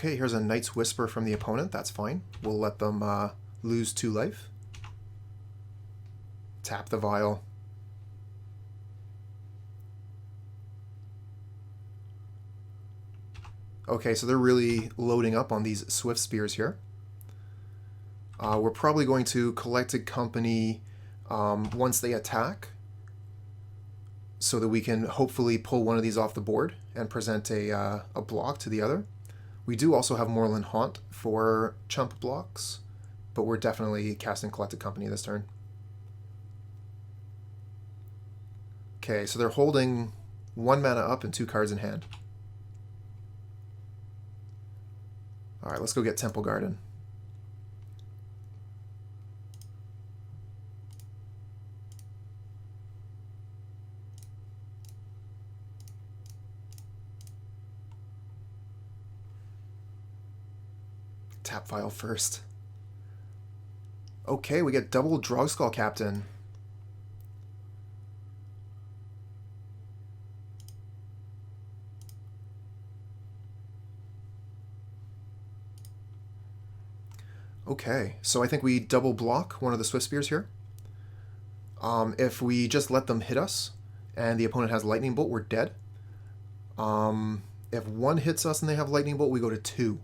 Speaker 1: Okay, here's a Night's Whisper from the opponent. That's fine. We'll let them lose 2 life. Tap the vial. Okay, so they're really loading up on these Swift Spears here. We're probably going to Collected Company once they attack, so that we can hopefully pull one of these off the board and present a block to the other. We do also have Moorland Haunt for chump blocks, but we're definitely casting Collected Company this turn. Okay, so they're holding 1 mana up and 2 cards in hand. Alright, let's go get Temple Garden. Tap file first. Okay, we get double Drogskol Captain. Okay, so I think we double block one of the Swift Spears here. If we just let them hit us and the opponent has Lightning Bolt, we're dead. If 1 hits us and they have Lightning Bolt, we go to 2.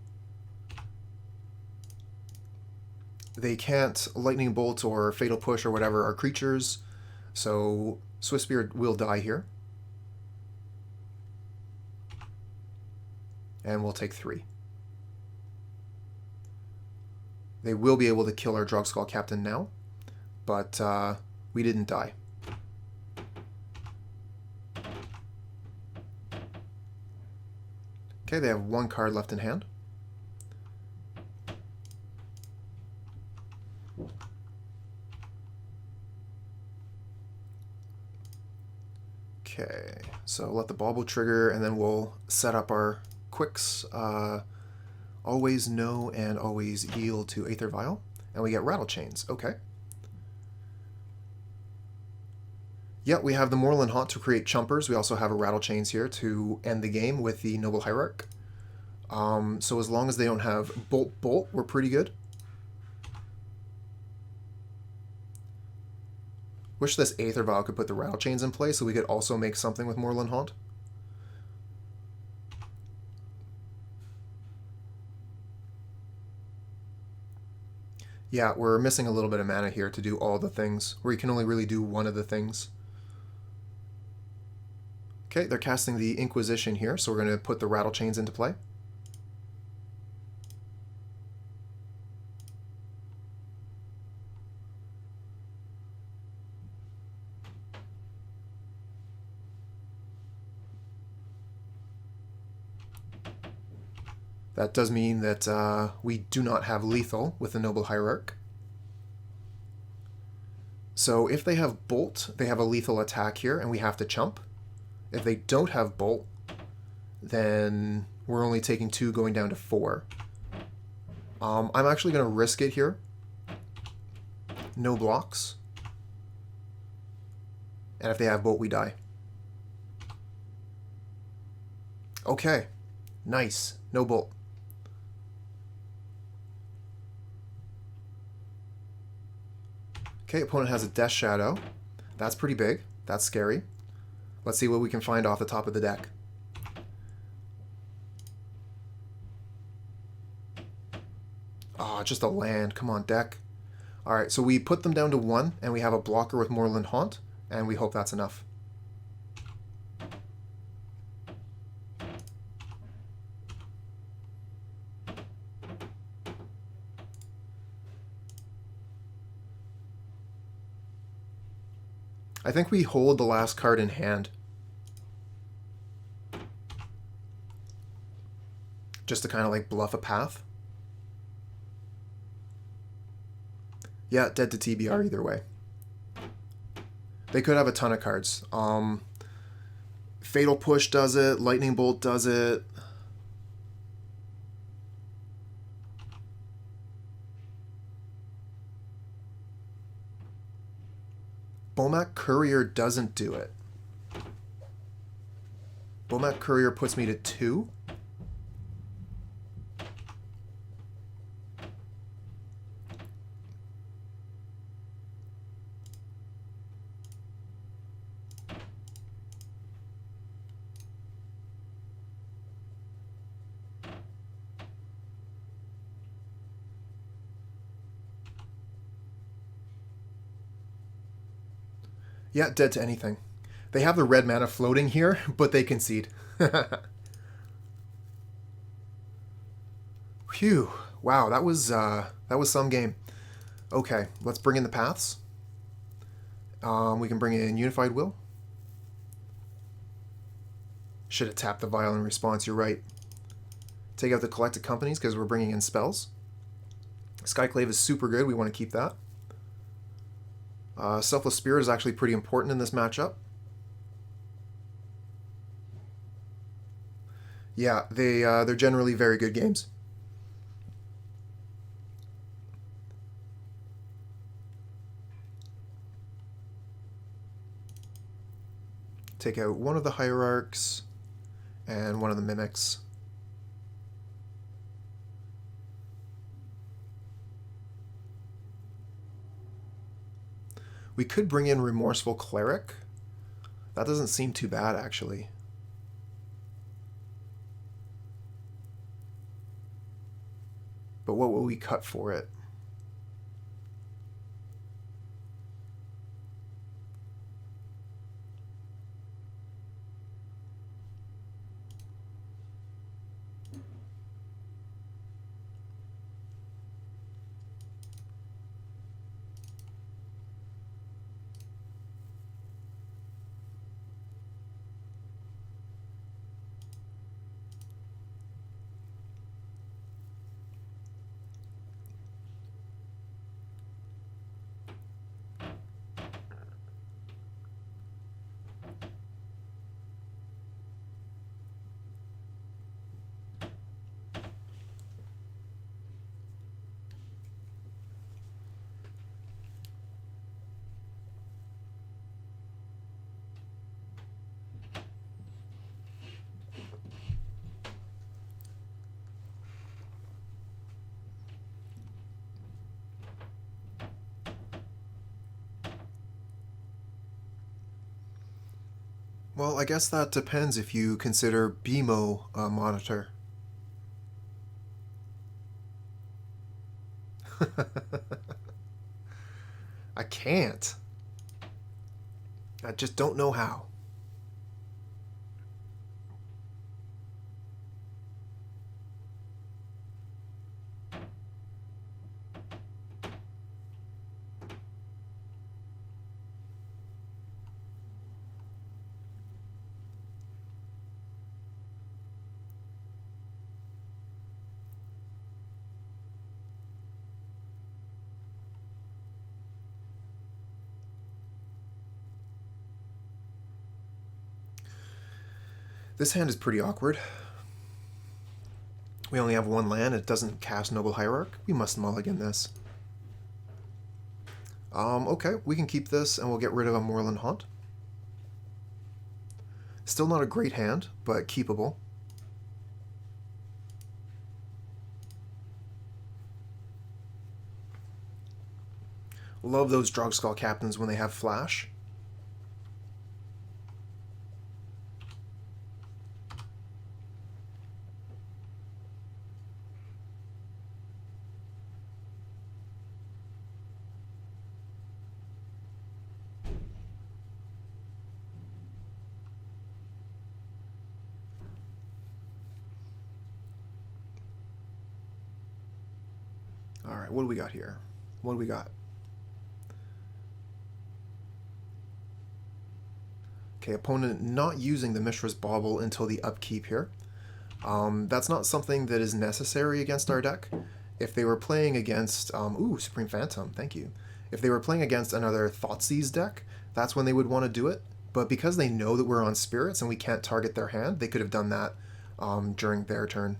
Speaker 1: They can't Lightning Bolt or Fatal Push or whatever our creatures, so Swift Spirit will die here. And we'll take 3. They will be able to kill our Drogskol Captain now, but we didn't die. Okay, they have 1 card left in hand. Okay, so let the bauble trigger, and then we'll set up our quicks. Always know and always yield to Aether Vial. And we get Rattlechains. Okay. Yeah, we have the Moorland Haunt to create chumpers. We also have a Rattlechains here to end the game with the Noble Hierarch. So as long as they don't have Bolt Bolt, we're pretty good. Wish this Aether Vial could put the Rattlechains in play so we could also make something with Moorland Haunt. Yeah, we're missing a little bit of mana here to do all the things, where you can only really do one of the things. Okay, they're casting the Inquisition here, so we're going to put the Rattlechains into play. That does mean that we do not have lethal with the Noble Hierarch. So if they have Bolt, they have a lethal attack here, and we have to chump. If they don't have Bolt, then we're only taking 2, going down to 4. I'm actually going to risk it here. No blocks. And if they have Bolt, we die. Okay. Nice. No Bolt. Okay, opponent has a Death Shadow. That's pretty big. That's scary. Let's see what we can find off the top of the deck. Ah, just a land. Come on, deck. Alright, so we put them down to 1, and we have a blocker with Moorland Haunt, and we hope that's enough. I think we hold the last card in hand. just to kind of like bluff a path. Yeah, dead to TBR either way. They could have a ton of cards. Fatal Push does it. Lightning Bolt does it. Bomat Courier doesn't do it. Bomat Courier puts me to 2. Yeah, dead to anything. They have the red mana floating here, but they concede. Phew. Wow, that was some game. Okay, let's bring in the paths. We can bring in Unified Will. Should have tapped the Vial in response, you're right. Take out the Collected Companies because we're bringing in spells. Skyclave is super good, we want to keep that. Selfless Spirit is actually pretty important in this matchup. Yeah, they're generally very good games. Take out one of the Hierarchs and one of the Mimics. We could bring in Remorseful Cleric. That doesn't seem too bad, actually. But what will we cut for it? Well, I guess that depends if you consider BMO a monitor. I can't. I just don't know how. This hand is pretty awkward. We only have one land. It doesn't cast Noble Hierarch. We must mulligan this. Okay, we can keep this and we'll get rid of a Moorland Haunt. Still not a great hand, but keepable. Love those Drogskol Captains when they have flash. Alright, what do we got here? What do we got? Okay, opponent not using the Mishra's Bauble until the upkeep here. That's not something that is necessary against our deck. If they were playing against, Supreme Phantom, thank you. If they were playing against another Thoughtseize deck, that's when they would want to do it. But because they know that we're on Spirits and we can't target their hand, they could have done that during their turn.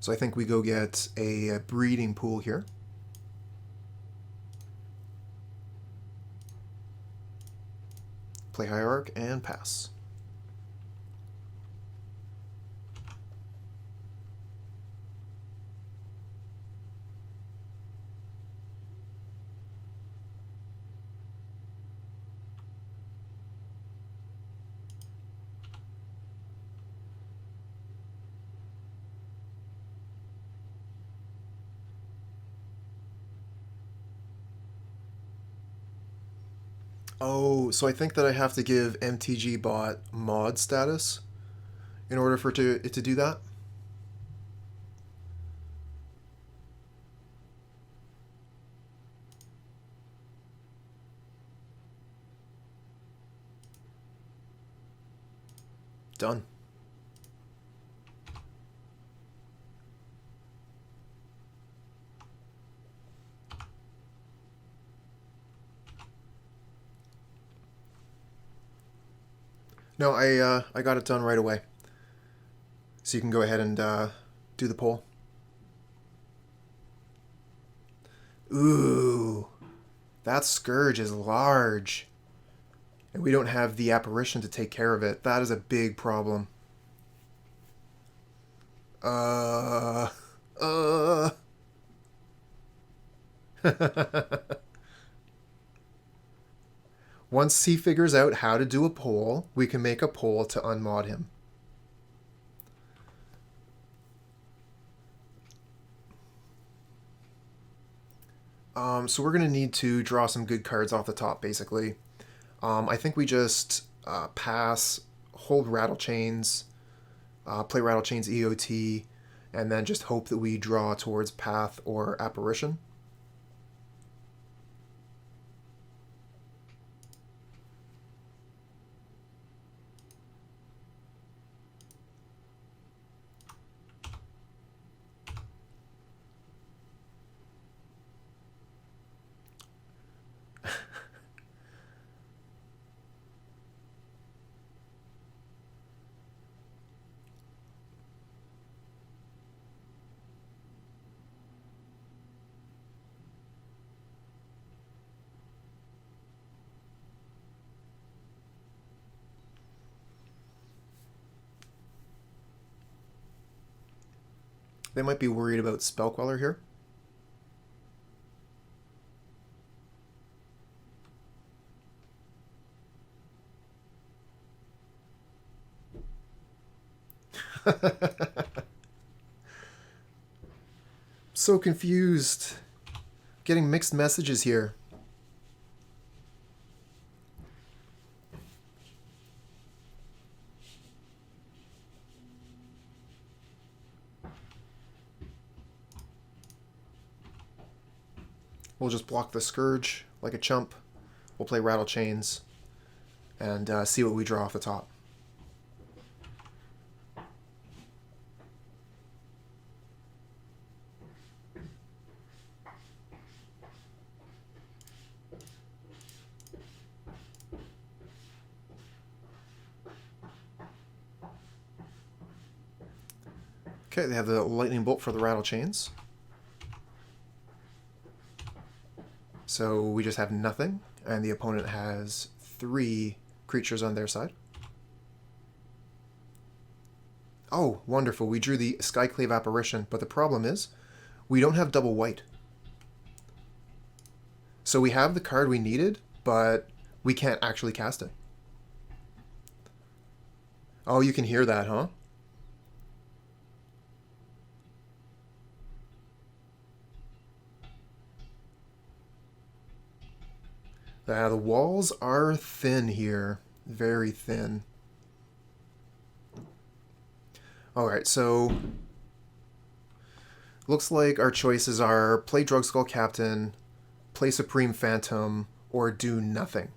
Speaker 1: So I think we go get a breeding pool here. Play Hierarch and pass. Oh, so I think that I have to give MTG bot mod status in order for it to do that? Done. No, I got it done right away. So you can go ahead and do the poll. Ooh, that Scourge is large. And we don't have the apparition to take care of it. That is a big problem. Once he figures out how to do a poll, we can make a poll to unmod him. So we're going to need to draw some good cards off the top, basically. I think we just pass, hold Rattlechains, play Rattlechains EOT, and then just hope that we draw towards Path or Apparition. They might be worried about Spell Queller here. So confused. Getting mixed messages here. We'll just block the Scourge like a chump. We'll play Rattlechains and see what we draw off the top. Okay, they have the Lightning Bolt for the Rattlechains. So we just have nothing, and the opponent has 3 creatures on their side. Oh, wonderful. We drew the Skyclave Apparition, but the problem is we don't have double white. So we have the card we needed, but we can't actually cast it. Oh, you can hear that, huh? The walls are thin here. Very thin. Alright, so Looks like our choices are play Drogskol Captain, play Supreme Phantom, or do nothing.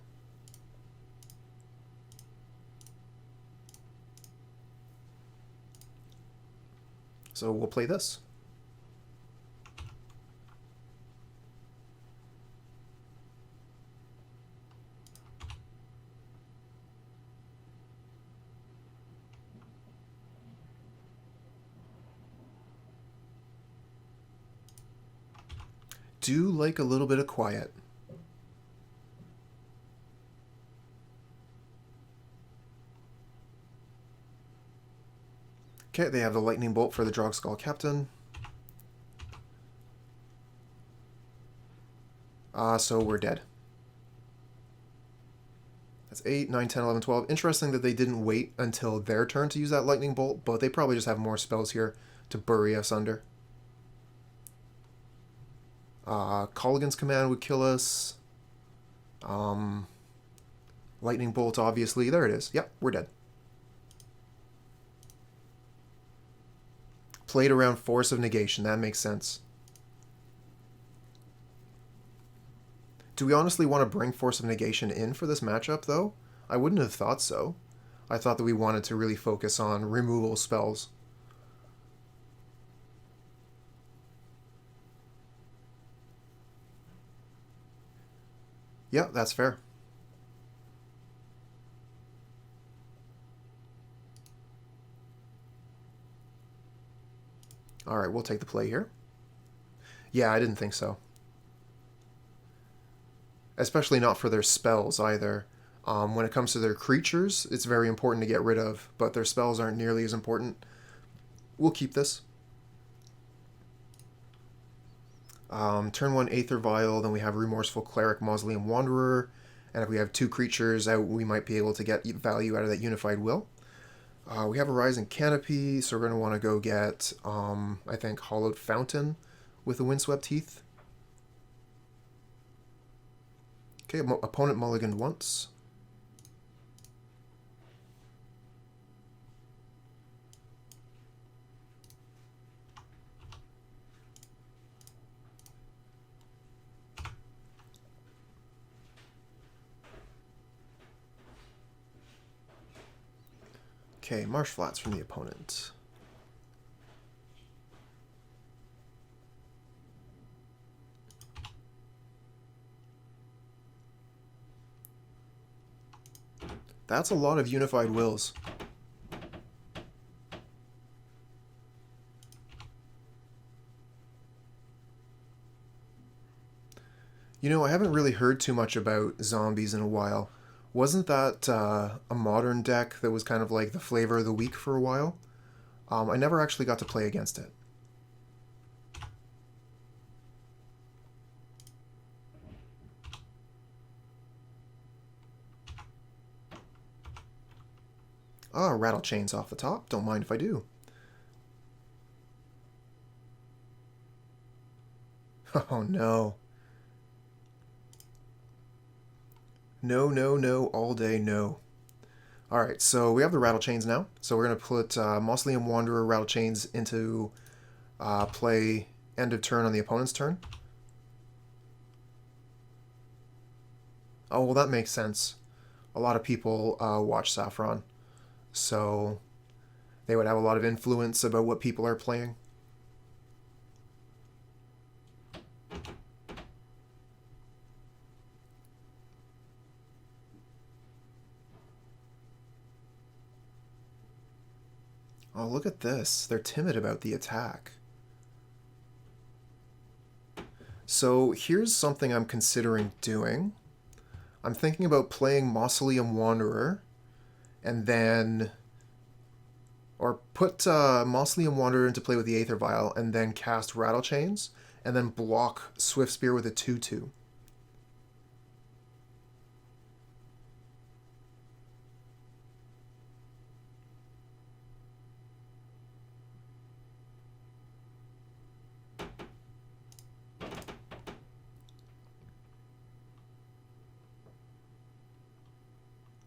Speaker 1: So we'll play this. Do like a little bit of quiet. Okay, they have the Lightning Bolt for the Drogskol Captain. So we're dead. That's 8, 9, 10, 11, 12. Interesting that they didn't wait until their turn to use that Lightning Bolt, but they probably just have more spells here to bury us under. Colligan's Command would kill us. Lightning Bolt, obviously. There it is. Yep, we're dead. Played around Force of Negation. That makes sense. Do we honestly want to bring Force of Negation in for this matchup, though? I wouldn't have thought so. I thought that we wanted to really focus on removal spells. Yeah, that's fair. Alright, we'll take the play here. Yeah, I didn't think so. Especially not for their spells either. When it comes to their creatures, it's very important to get rid of, but their spells aren't nearly as important. We'll keep this. Turn 1 Aether Vial, then we have Remorseful Cleric, Mausoleum Wanderer, and if we have 2 creatures out, we might be able to get value out of that Unified Will. We have Horizon Canopy, so we're going to want to go get, I think, Hallowed Fountain with the Windswept Heath. Okay, opponent mulliganed once. Okay, Marsh Flats from the opponent. That's a lot of Unified Wills. You know, I haven't really heard too much about zombies in a while. Wasn't that a modern deck that was kind of like the flavor of the week for a while? I never actually got to play against it. Rattlechains off the top. Don't mind if I do. Oh no. No, no, no, all day no. Alright, so we have the Rattlechains now. So we're going to put Mausoleum Wanderer Rattlechains into play end of turn on the opponent's turn. Oh, well that makes sense. A lot of people watch Saffron. So they would have a lot of influence about what people are playing. Oh, look at this. They're timid about the attack. So here's something I'm considering doing. I'm thinking about playing Mausoleum Wanderer and then... Or put Mausoleum Wanderer into play with the Aether Vial and then cast Rattlechains and then block Swift Spear with a 2/2.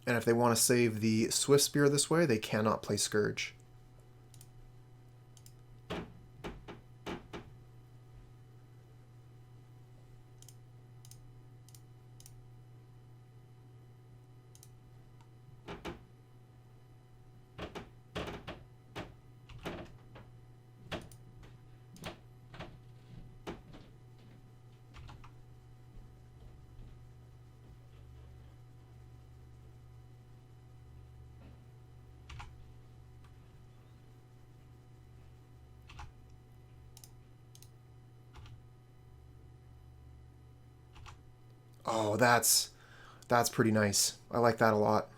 Speaker 1: And if they want to save the Swift Spear this way, they cannot play Scourge. Oh, that's pretty nice. I like that a lot.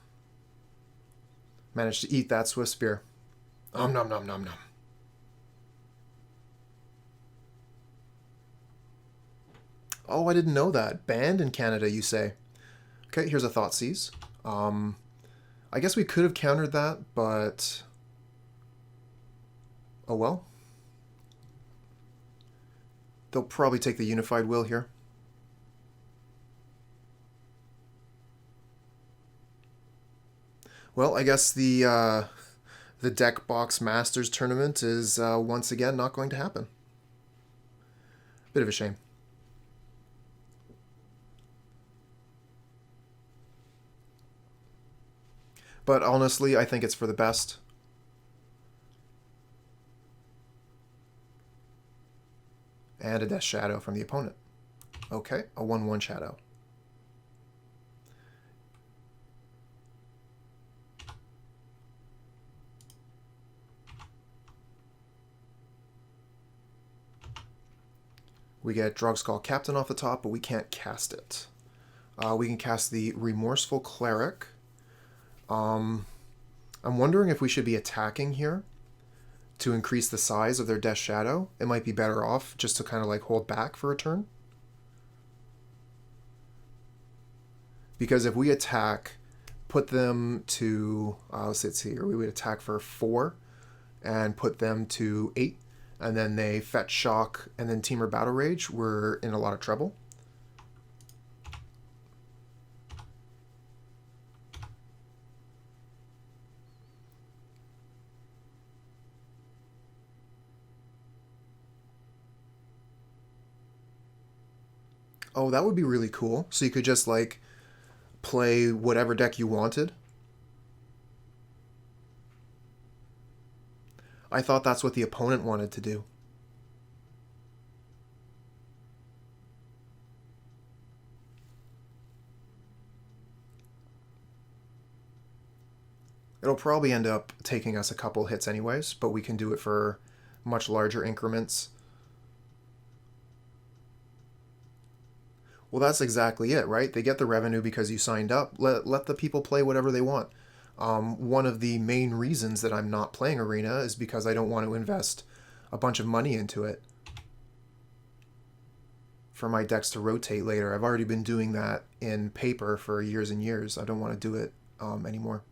Speaker 1: Managed to eat that Swift Spear. Nom nom nom nom nom. Oh, I didn't know that. Banned in Canada, you say? Okay, here's a Thoughtseize. I guess we could have countered that, but... oh well. They'll probably take the Unified Will here. Well, I guess the Deck Box Masters tournament is once again not going to happen. Bit of a shame. But honestly, I think it's for the best. And a Death Shadow from the opponent. Okay, a 1/1 Shadow. We get Drogskol Captain off the top, but we can't cast it. We can cast the Remorseful Cleric. I'm wondering if we should be attacking here to increase the size of their Death Shadow. It might be better off just to kind of like hold back for a turn. Because if we attack, put them to, let's see here, we would attack for 4 and put them to 8, and then they fetch Shock and then Temur Battle Rage, we're in a lot of trouble. Oh, that would be really cool. So you could just like play whatever deck you wanted. I thought that's what the opponent wanted to do. It'll probably end up taking us a couple hits anyways, but we can do it for much larger increments. Well, that's exactly it, right? They get the revenue because you signed up. Let the people play whatever they want. One of the main reasons that I'm not playing Arena is because I don't want to invest a bunch of money into it for my decks to rotate later. I've already been doing that in paper for years and years. I don't want to do it anymore.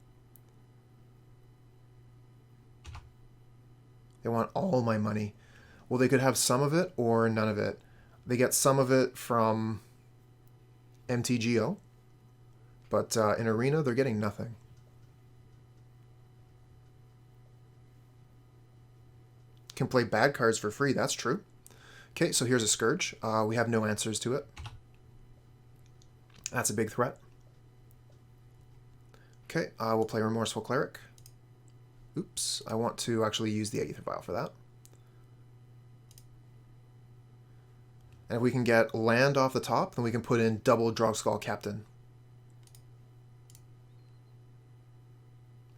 Speaker 1: They want all my money. Well, they could have some of it or none of it. They get some of it from MTGO, but in Arena, they're getting nothing. Can play bad cards for free, that's true. Okay, so here's a Scourge. We have no answers to it. That's a big threat. Okay, we'll play Remorseful Cleric. Oops, I want to actually use the Aether Vial for that. And if we can get land off the top, then we can put in double Drogskol Captain.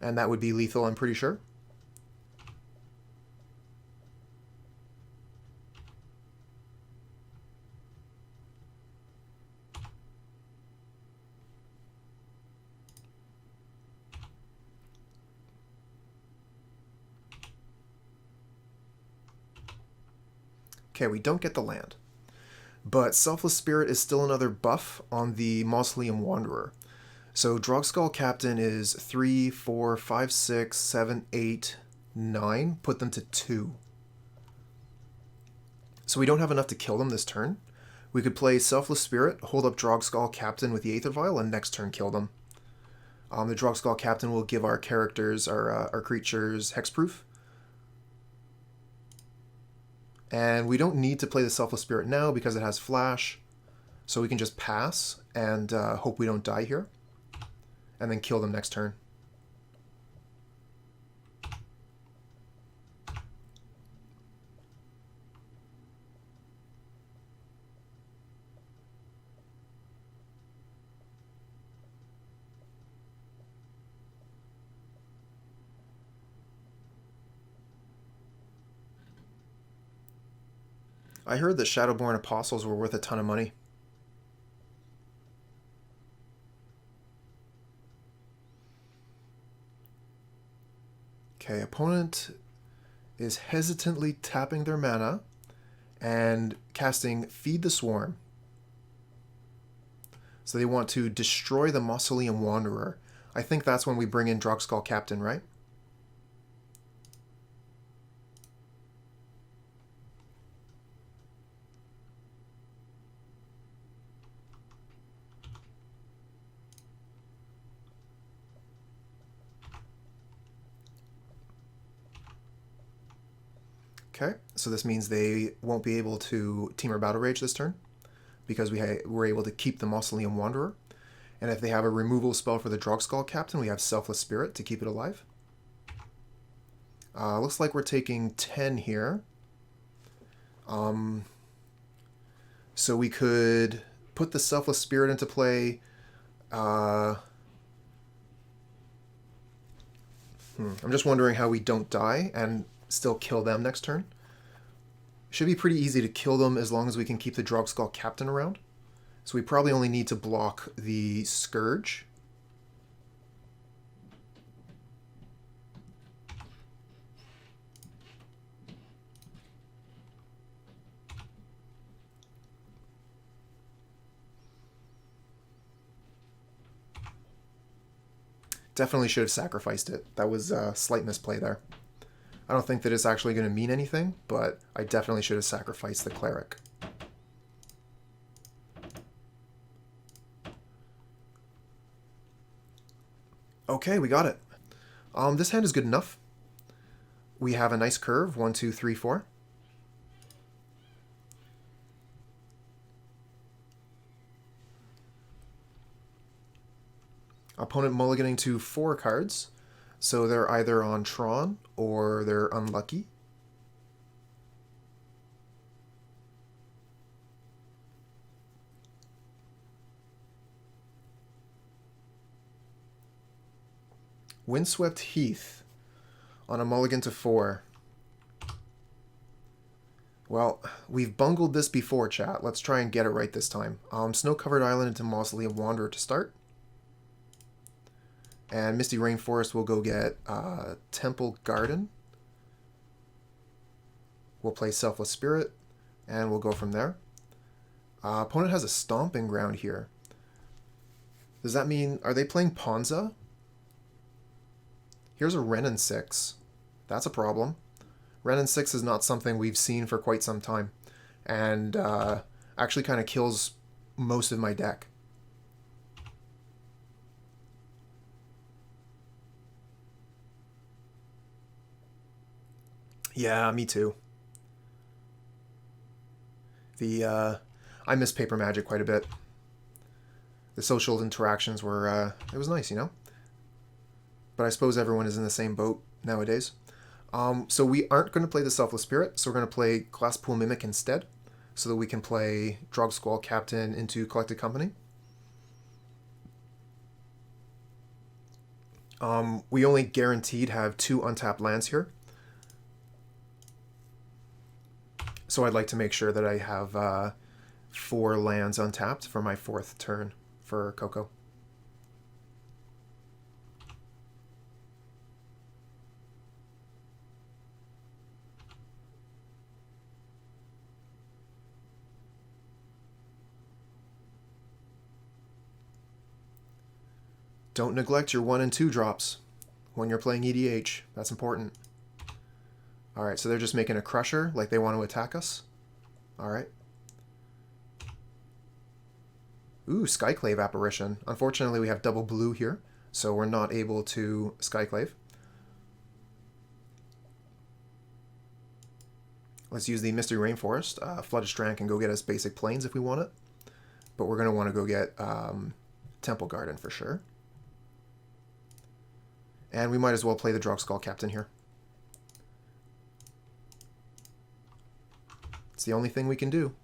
Speaker 1: And that would be lethal, I'm pretty sure. Okay, we don't get the land. But Selfless Spirit is still another buff on the Mausoleum Wanderer. So Drogskol Captain is 3, 4, 5, 6, 7, 8, 9. Put them to 2. So we don't have enough to kill them this turn. We could play Selfless Spirit, hold up Drogskol Captain with the Aether Vial, and next turn kill them. The Drogskol Captain will give our characters, our creatures, hexproof. And we don't need to play the Selfless Spirit now because it has Flash. So we can just pass and hope we don't die here. And then kill them next turn. I heard that Shadowborn Apostles were worth a ton of money. opponent is hesitantly tapping their mana and casting Feed the Swarm. So they want to destroy the Mausoleum Wanderer. I think that's when we bring in Drogskol Captain, right? Okay, so this means they won't be able to Temur Battle Rage this turn because we're able to keep the Mausoleum Wanderer. And if they have a removal spell for the Drogskol Captain, we have Selfless Spirit to keep it alive. Looks like we're taking 10 here. So we could put the Selfless Spirit into play. I'm just wondering how we don't die and still kill them next turn. Should be pretty easy to kill them as long as we can keep the Drogskol Captain around. So we probably only need to block the Scourge. Definitely should have sacrificed it. That was a slight misplay there. I don't think that it's actually going to mean anything, but I definitely should have sacrificed the Cleric. Okay, we got it. This hand is good enough. We have a nice curve, 1, 2, 3, 4. Opponent mulliganing to 4 cards, so they're either on Tron or they're unlucky. Windswept Heath on a mulligan to 4. Well, we've bungled this before, chat. Let's try and get it right this time. Snow-covered island into Mausoleum Wanderer to start. And Misty Rainforest will go get Temple Garden. We'll play Selfless Spirit, and we'll go from there. Opponent has a Stomping Ground here. Does that mean, are they playing Ponza? Here's a Wrenn and 6. That's a problem. Wrenn and 6 is not something we've seen for quite some time. And actually kind of kills most of my deck. Yeah, me too. I miss Paper Magic quite a bit. The social interactions were, it was nice, you know? But I suppose everyone is in the same boat nowadays. So we aren't going to play the Selfless Spirit, so we're going to play Glasspool Mimic instead, so that we can play Drogskol Captain into Collected Company. We only guaranteed have 2 untapped lands here. So I'd like to make sure that I have 4 lands untapped for my 4th turn for Coco. Don't neglect your 1 and 2 drops when you're playing EDH. That's important. Alright, so they're just making a Crusher, like they want to attack us. Alright. Ooh, Skyclave Apparition. Unfortunately, we have double blue here, so we're not able to Skyclave. Let's use the Misty Rainforest. Flooded Strand can go get us basic plains if we want it. But we're going to want to go get Temple Garden for sure. And we might as well play the Drogskol Captain here. It's the only thing we can do.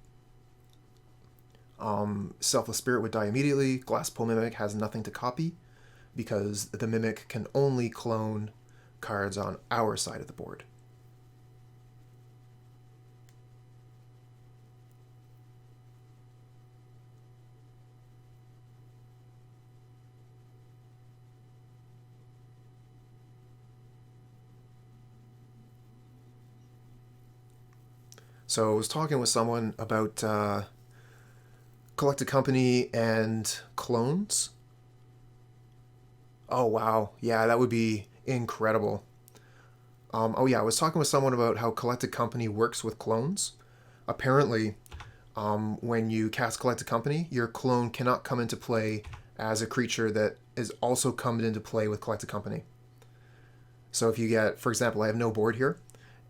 Speaker 1: Selfless Spirit would die immediately. Glasspool Mimic has nothing to copy because the Mimic can only clone cards on our side of the board. So I was talking with someone about Collected Company and clones. Oh wow, yeah, that would be incredible. Oh yeah, I was talking with someone about how Collected Company works with clones. Apparently, when you cast Collected Company, your clone cannot come into play as a creature that is also coming into play with Collected Company. So if you get, for example, I have no board here,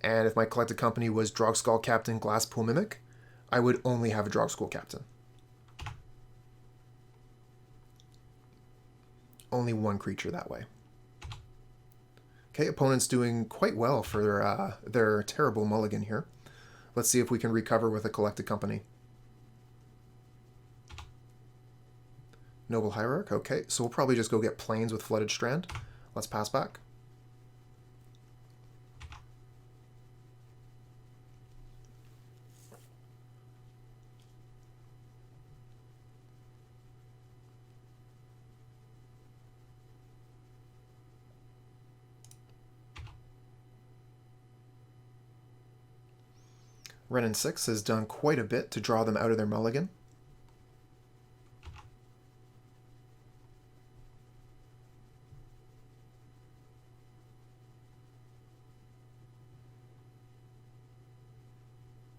Speaker 1: and if my Collected Company was Drogskol Captain, Glasspool Mimic, I would only have a Drogskol Captain. Only one creature that way. Okay, opponent's doing quite well for their terrible mulligan here. Let's see if we can recover with a Collected Company. Noble Hierarch, okay, so we'll probably just go get plains with Flooded Strand. Let's pass back. Renin 6 has done quite a bit to draw them out of their mulligan.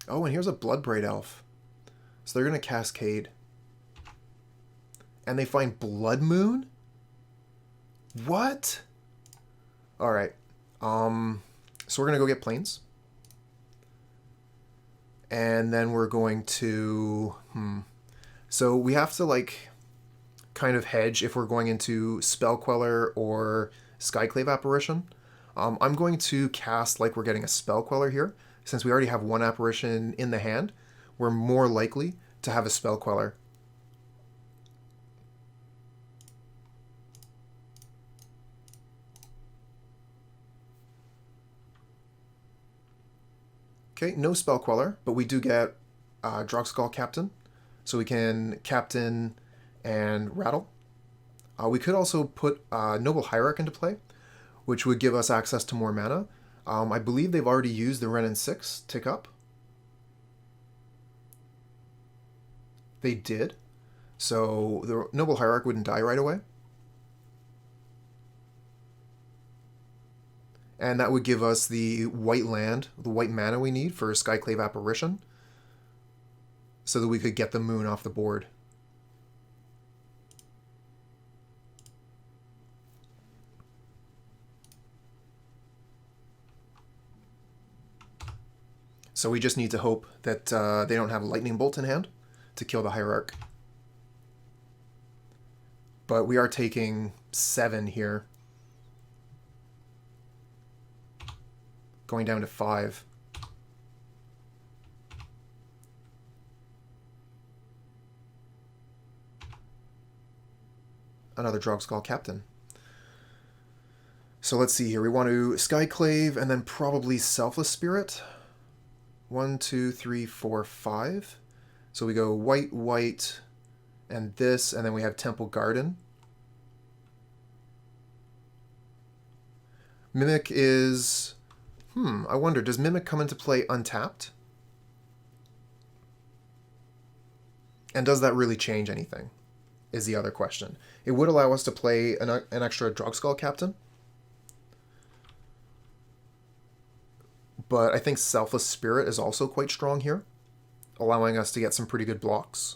Speaker 1: Oh, and here's a Bloodbraid Elf. So they're going to Cascade. And they find Blood Moon? What? Alright. So we're going to go get plains. And then we're going to... So we have to, like, kind of hedge if we're going into Spell Queller or Skyclave Apparition. I'm going to cast like we're getting a Spell Queller here. Since we already have one apparition in the hand, we're more likely to have a Spell Queller. Okay, no Spell Queller, but we do get Drogskol Captain. So we can Captain and Rattle. We could also put Noble Hierarch into play, which would give us access to more mana. I believe they've already used the Renin 6 tick up. They did. So the Noble Hierarch wouldn't die right away. And that would give us the white land, the white mana we need for Skyclave Apparition, so that we could get the moon off the board. So we just need to hope that they don't have a Lightning Bolt in hand to kill the Hierarch. But we are taking 7 here. Going down to 5. Another Drogskol Captain. So let's see here. We want to Skyclave and then probably Selfless Spirit. 1, 2, 3, 4, 5. So we go white, white, and this, and then we have Temple Garden. Mimic is... I wonder, does Mimic come into play untapped? And does that really change anything? Is the other question. It would allow us to play an extra Drogskol Captain. But I think Selfless Spirit is also quite strong here, allowing us to get some pretty good blocks.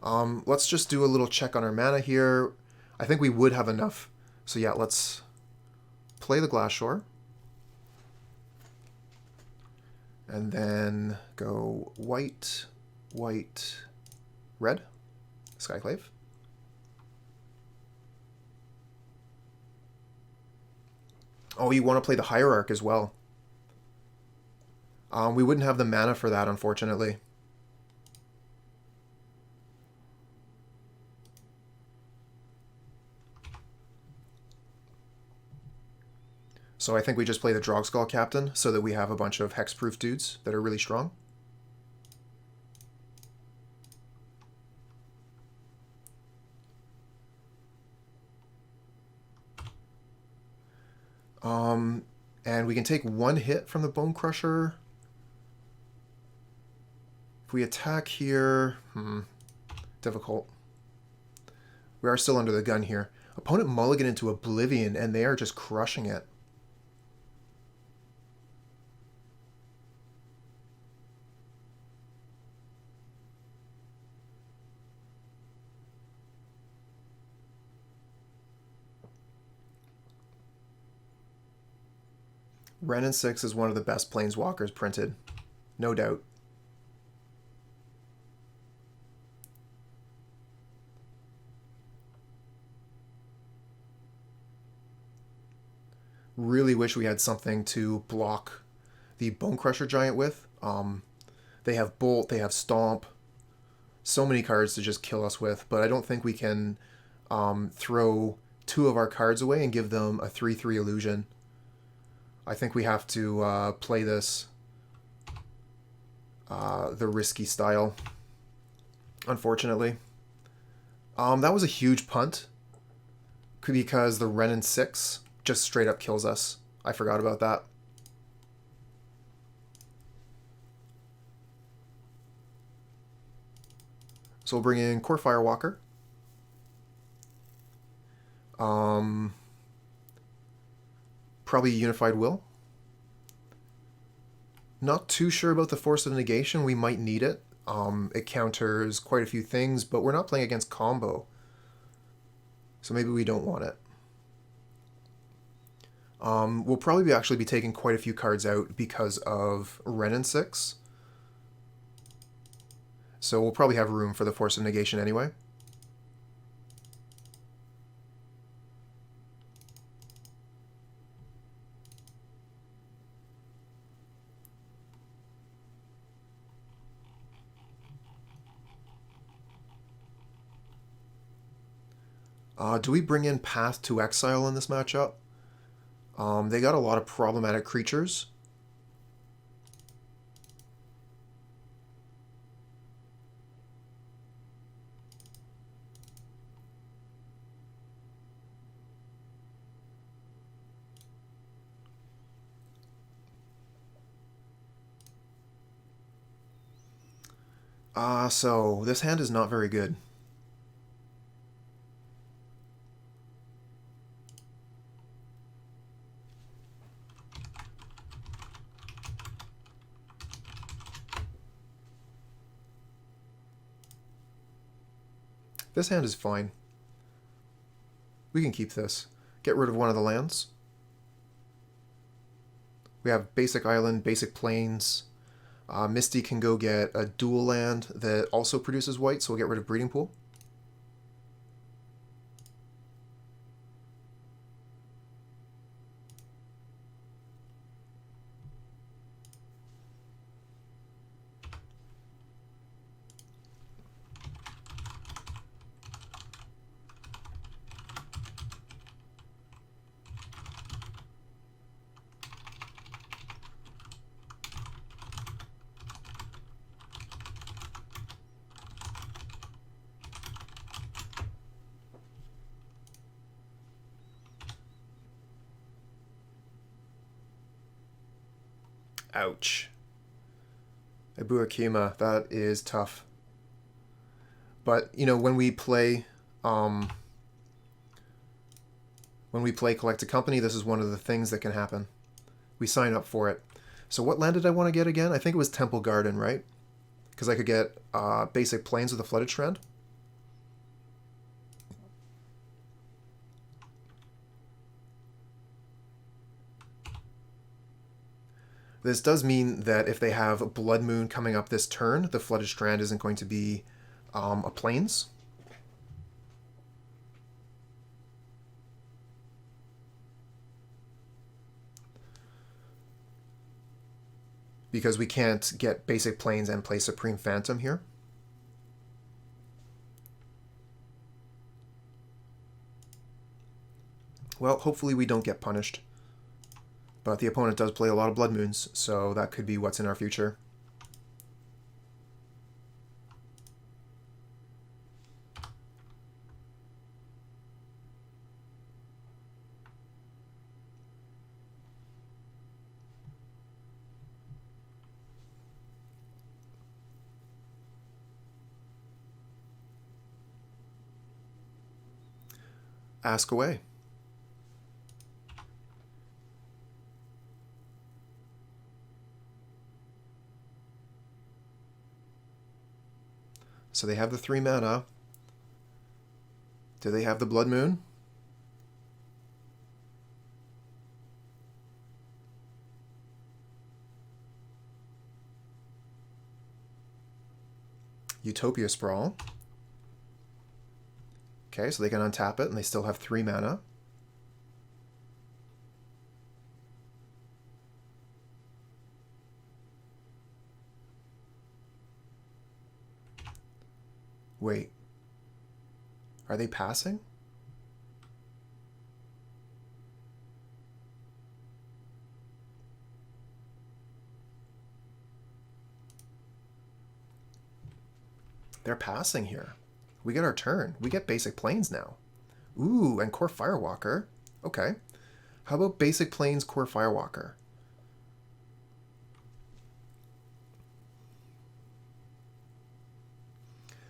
Speaker 1: Let's just do a little check on our mana here. I think we would have enough. So yeah, let's play the Glassshore. And then go white, white, red, Skyclave. Oh, you want to play the Hierarch as well. We wouldn't have the mana for that, unfortunately. So I think we just play the Drogskol Captain so that we have a bunch of hexproof dudes that are really strong. And we can take one hit from the Bone Crusher. If we attack here, difficult. We are still under the gun here. Opponent mulligan into Oblivion, and they are just crushing it. Renin 6 is one of the best Planeswalkers printed. No doubt. Really wish we had something to block the Bone Crusher Giant with. They have Bolt, they have Stomp. So many cards to just kill us with, but I don't think we can throw 2 of our cards away and give them a 3/3 illusion. I think we have to play this the risky style, unfortunately. That was a huge punt because the Renin 6 just straight up kills us. I forgot about that. So we'll bring in Kor Firewalker. Probably Unified Will. Not too sure about the Force of Negation. We might need it. It counters quite a few things, but we're not playing against combo. So maybe we don't want it. We'll probably actually be taking quite a few cards out because of Renin 6. So we'll probably have room for the Force of Negation anyway. Do we bring in Path to Exile in this matchup? They got a lot of problematic creatures. So this hand is not very good. This hand is fine. We can keep this. Get rid of one of the lands. We have basic island, basic plains. Misty can go get a dual land that also produces white, so we'll get rid of Breeding Pool. Ouch. Ibu Akima, that is tough. But, you know, when we play Collect a Company, this is one of the things that can happen. We sign up for it. So what land did I want to get again? I think it was Temple Garden, right? Because I could get basic plains with a Flooded Strand. This does mean that if they have Blood Moon coming up this turn, the Flooded Strand isn't going to be a plains. Because we can't get basic plains and play Supreme Phantom here. Well, hopefully we don't get punished. But the opponent does play a lot of Blood Moons, so that could be what's in our future. Ask away. So they have the 3 mana. Do they have the Blood Moon? Utopia Sprawl. Okay, so they can untap it, and they still have 3 mana. Wait. Are they passing? They're passing here. We get our turn. We get basic planes now. Ooh, and Kor Firewalker. Okay. How about basic planes Kor Firewalker?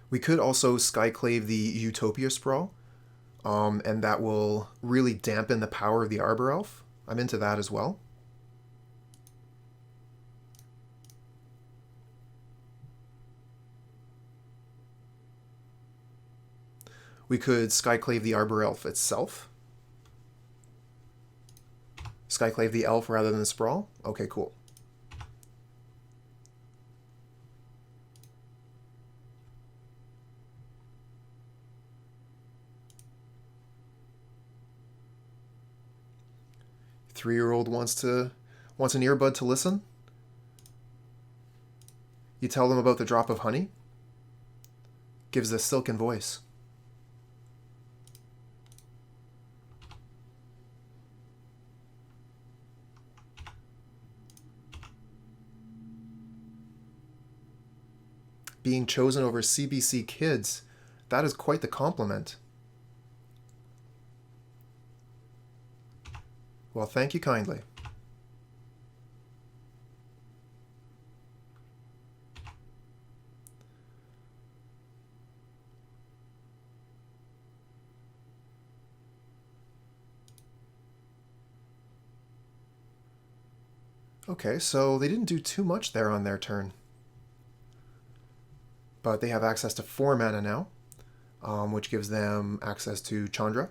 Speaker 1: We could also Skyclave the Utopia Sprawl, and that will really dampen the power of the Arbor Elf. I'm into that as well. We could Skyclave the Arbor Elf itself. Skyclave the Elf rather than the Sprawl. Okay, cool. Three-year-old wants an earbud to listen. You tell them about the drop of honey. Gives a silken voice. Being chosen over CBC Kids, that is quite the compliment. Well, thank you kindly. Okay, so they didn't do too much there on their turn. But they have access to 4 mana now, which gives them access to Chandra.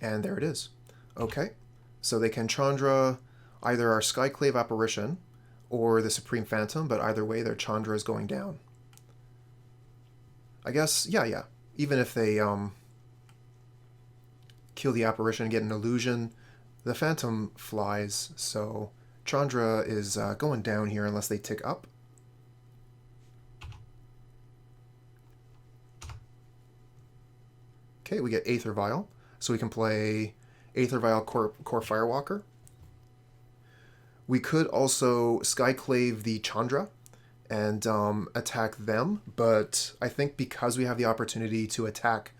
Speaker 1: And there it is. Okay, so they can Chandra either our Skyclave Apparition or the Supreme Phantom, but either way their Chandra is going down. I guess, yeah. Even if they kill the Apparition and get an illusion, the Phantom flies, so Chandra is going down here unless they tick up. Okay, we get Aether Vial, so we can play Aether Vial Kor Firewalker. We could also Skyclave the Chandra and attack them, but I think because we have the opportunity to attack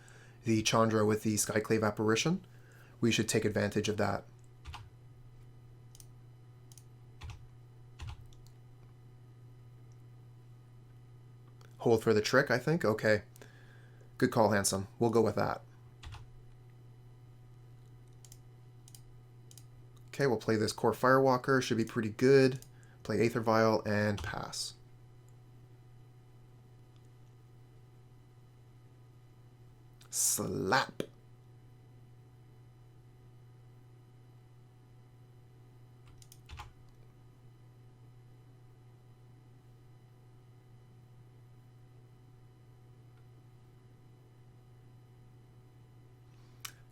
Speaker 1: the Chandra with the Skyclave Apparition, we should take advantage of that. Hold for the trick, I think? Okay. Good call, Handsome. We'll go with that. Okay, we'll play this Kor Firewalker. Should be pretty good. Play Aether Vial and pass. Slap.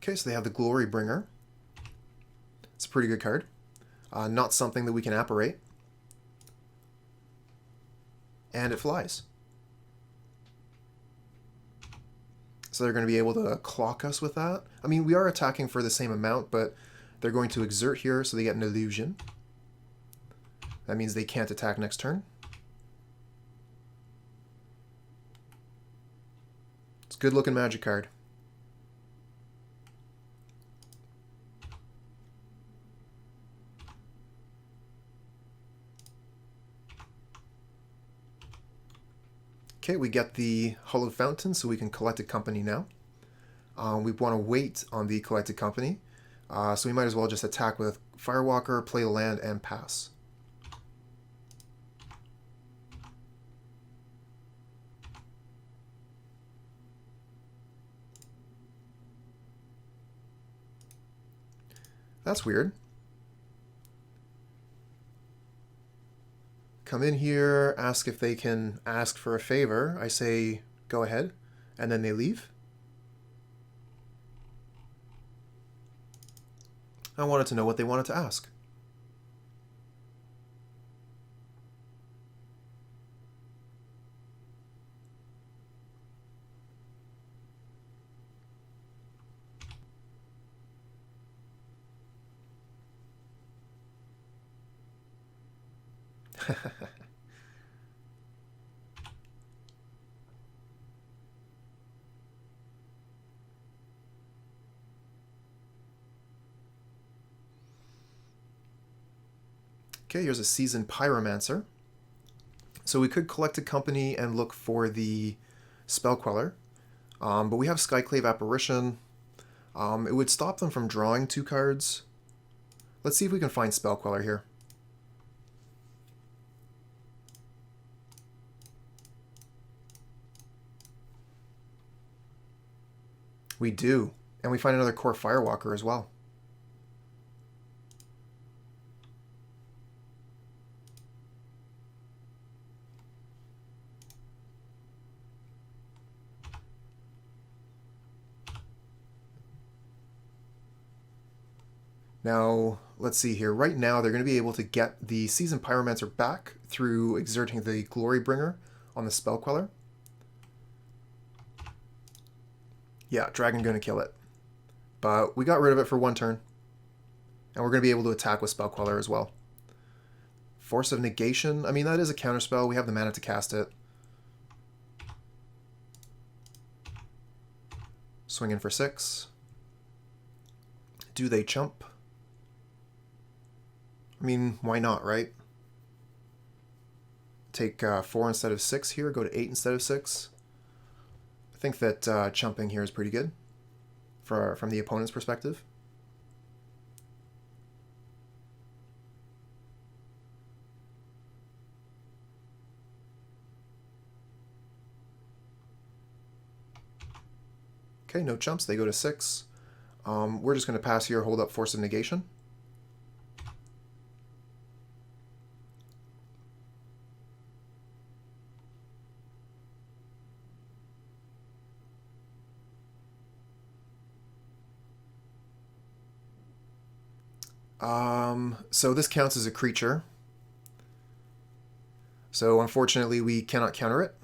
Speaker 1: Okay, so they have the Glory Bringer. It's a pretty good card. Not something that we can apparate. And it flies. So they're going to be able to clock us with that. I mean, we are attacking for the same amount, but they're going to exert here, so they get an illusion. That means they can't attack next turn. It's a good looking magic card. Okay, we get the Hallowed Fountain, so we can collect a company now. We want to wait on the collected company, so we might as well just attack with Firewalker, play the land, and pass. That's weird. Come in here, ask if they can ask for a favor. I say, go ahead, and then they leave. I wanted to know what they wanted to ask. Okay, here's a Seasoned Pyromancer. So we could collect a company and look for the Spell Queller, but we have Skyclave Apparition. It would stop them from drawing 2 cards. Let's see if we can find Spell Queller here. We do, and we find another Kor Firewalker as well. Now, let's see here. Right now, they're going to be able to get the Seasoned Pyromancer back through exerting the Glorybringer on the Spell Queller. Yeah, Dragon going to kill it. But we got rid of it for 1 turn. And we're going to be able to attack with Spell Queller as well. Force of Negation. I mean, that is a counterspell. We have the mana to cast it. Swing in for 6. Do they chump? I mean, why not, right? Take 4 instead of 6 here, go to 8 instead of 6. I think that chumping here is pretty good from the opponent's perspective. Okay, no chumps, they go to 6. We're just going to pass here, hold up Force of Negation. So this counts as a creature. So unfortunately we cannot counter it.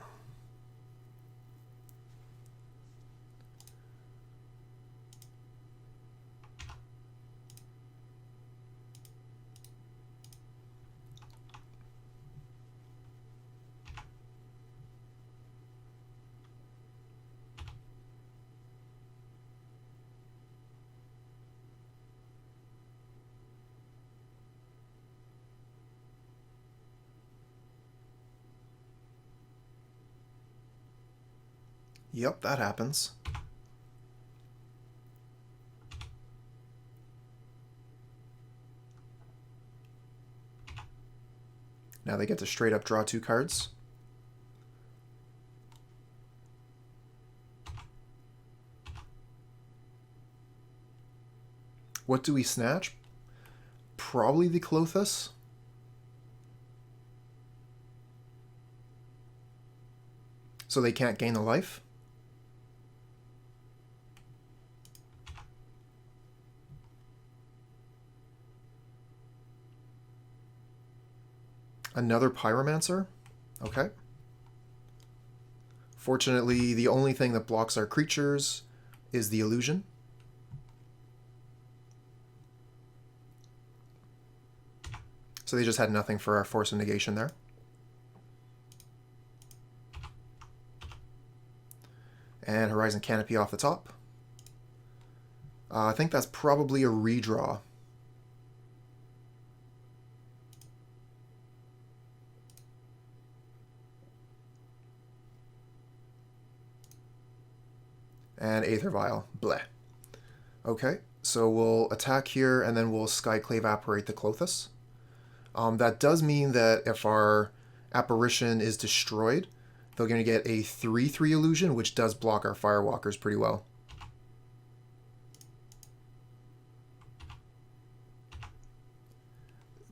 Speaker 1: Yep, that happens. Now they get to straight up draw 2 cards. What do we snatch? Probably the Clothis. So they can't gain the life. Another Pyromancer? Okay. Fortunately, the only thing that blocks our creatures is the illusion. So they just had nothing for our Force of Negation there. And Horizon Canopy off the top. I think that's probably a redraw. And Aether Vial. Bleh. Okay, so we'll attack here, and then we'll Skyclave Apparate the Klothys. That does mean that if our Apparition is destroyed, they're going to get a 3/3 illusion, which does block our Firewalkers pretty well.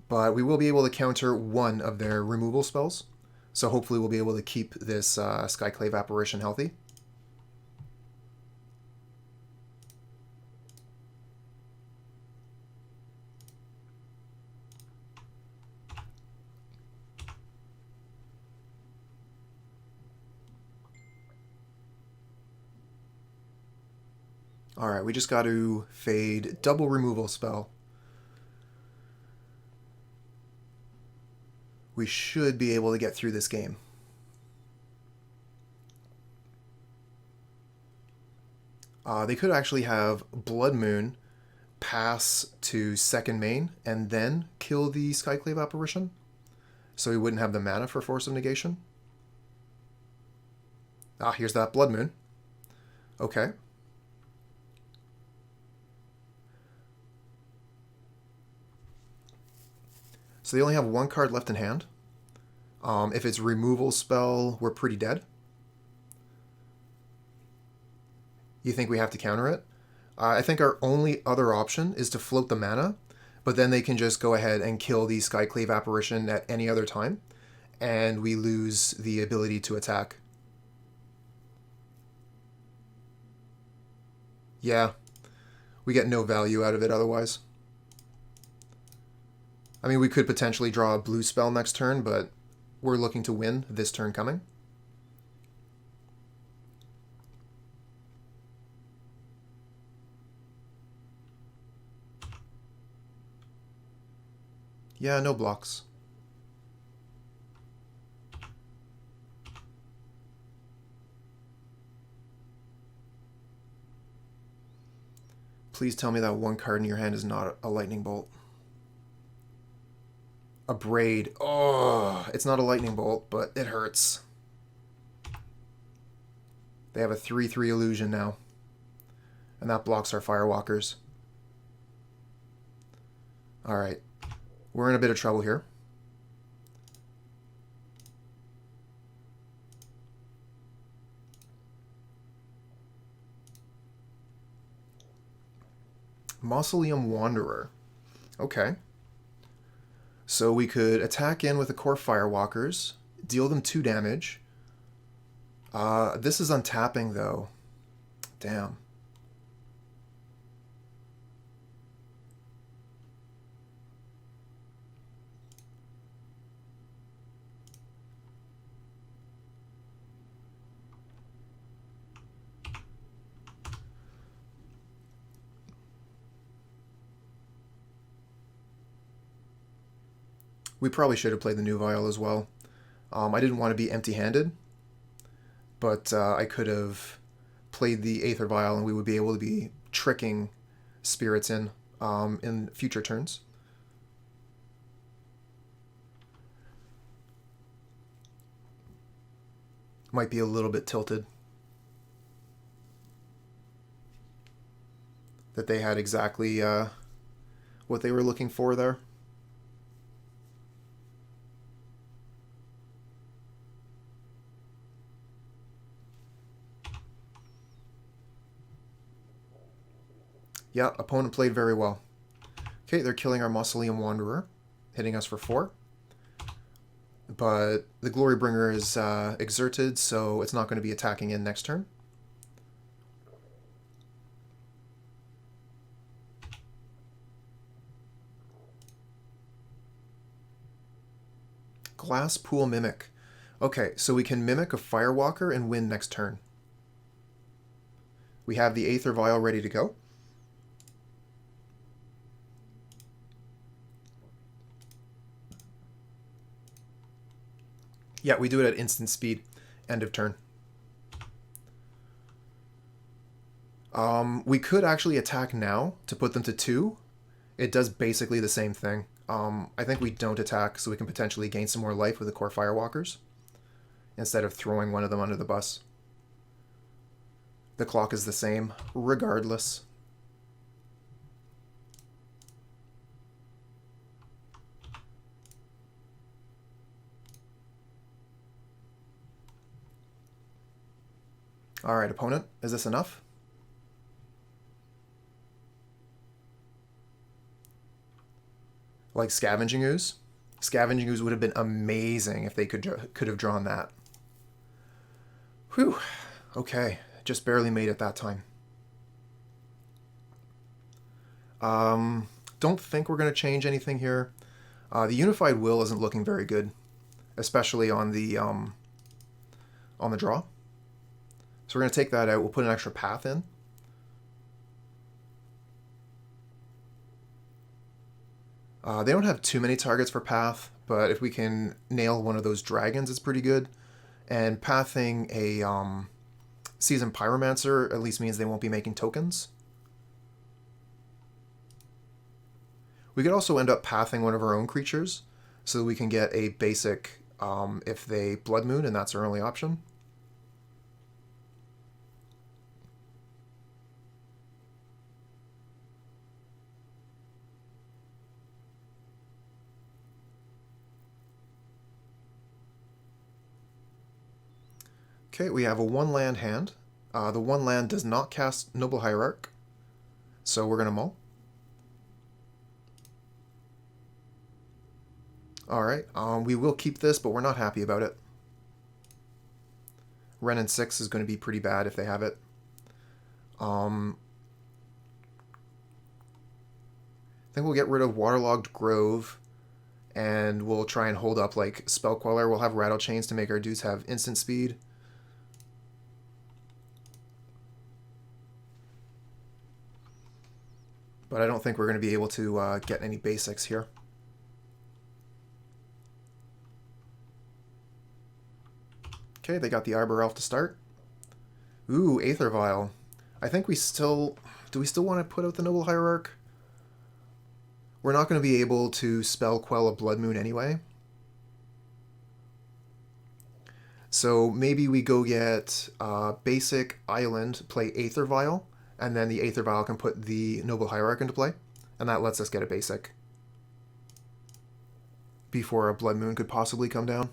Speaker 1: But we will be able to counter one of their removal spells, so hopefully we'll be able to keep this Skyclave Apparition healthy. Alright, we just got to fade double removal spell. We should be able to get through this game. They could actually have Blood Moon pass to second main and then kill the Skyclave Apparition, so we wouldn't have the mana for Force of Negation. Ah, here's that Blood Moon. Okay. So they only have one card left in hand. If it's removal spell, we're pretty dead. You think we have to counter it? I think our only other option is to float the mana, but then they can just go ahead and kill the Skyclave Apparition at any other time, and we lose the ability to attack. Yeah, we get no value out of it otherwise. I mean, we could potentially draw a blue spell next turn, but we're looking to win this turn coming. Yeah, no blocks. Please tell me that one card in your hand is not a lightning bolt. A braid. Oh, it's not a lightning bolt, but it hurts. They have a 3/3 illusion now, and that blocks our Firewalkers. Alright, we're in a bit of trouble here. Mausoleum Wanderer. Okay. So we could attack in with the Kor Firewalkers, deal them 2 damage. This is untapping, though. Damn. We probably should have played the new vial as well. I didn't want to be empty-handed, but I could have played the Aether Vial and we would be able to be tricking spirits in future turns. Might be a little bit tilted. That they had exactly what they were looking for there. Yeah, opponent played very well. Okay, they're killing our Mausoleum Wanderer, hitting us for 4. But the Glorybringer is exerted, so it's not going to be attacking in next turn. Glasspool Mimic. Okay, so we can mimic a Firewalker and win next turn. We have the Aether Vial ready to go. Yeah, we do it at instant speed. End of turn. We could actually attack now to put them to 2. It does basically the same thing. I think we don't attack so we can potentially gain some more life with the Kor Firewalkers instead of throwing one of them under the bus. The clock is the same, regardless. Alright, opponent, is this enough? Like Scavenging Ooze? Scavenging Ooze would have been amazing if they could have drawn that. Whew. Okay, just barely made it that time. Don't think we're going to change anything here. The Unified Will isn't looking very good, especially on the draw. So we're going to take that out. We'll put an extra path in. They don't have too many targets for path, but if we can nail one of those dragons, it's pretty good. And pathing a Seasoned Pyromancer at least means they won't be making tokens. We could also end up pathing one of our own creatures, so that we can get a basic if they Blood Moon, and that's our only option. Okay, we have a 1-land hand. The 1 land does not cast Noble Hierarch, so we're going to mull. Alright, we will keep this, but we're not happy about it. Wrenn and 6 is going to be pretty bad if they have it. I think we'll get rid of Waterlogged Grove, and we'll try and hold up like Spell Queller. We'll have Rattlechains to make our dudes have instant speed. But I don't think we're going to be able to get any basics here. Okay, they got the Arbor Elf to start. Ooh, Aether Vial. I think we still... Do we still want to put out the Noble Hierarch? We're not going to be able to Spell Quell a Blood Moon anyway. So maybe we go get basic Island, play Aether Vial, and then the Aether Vial can put the Noble Hierarch into play, and that lets us get a basic before a Blood Moon could possibly come down.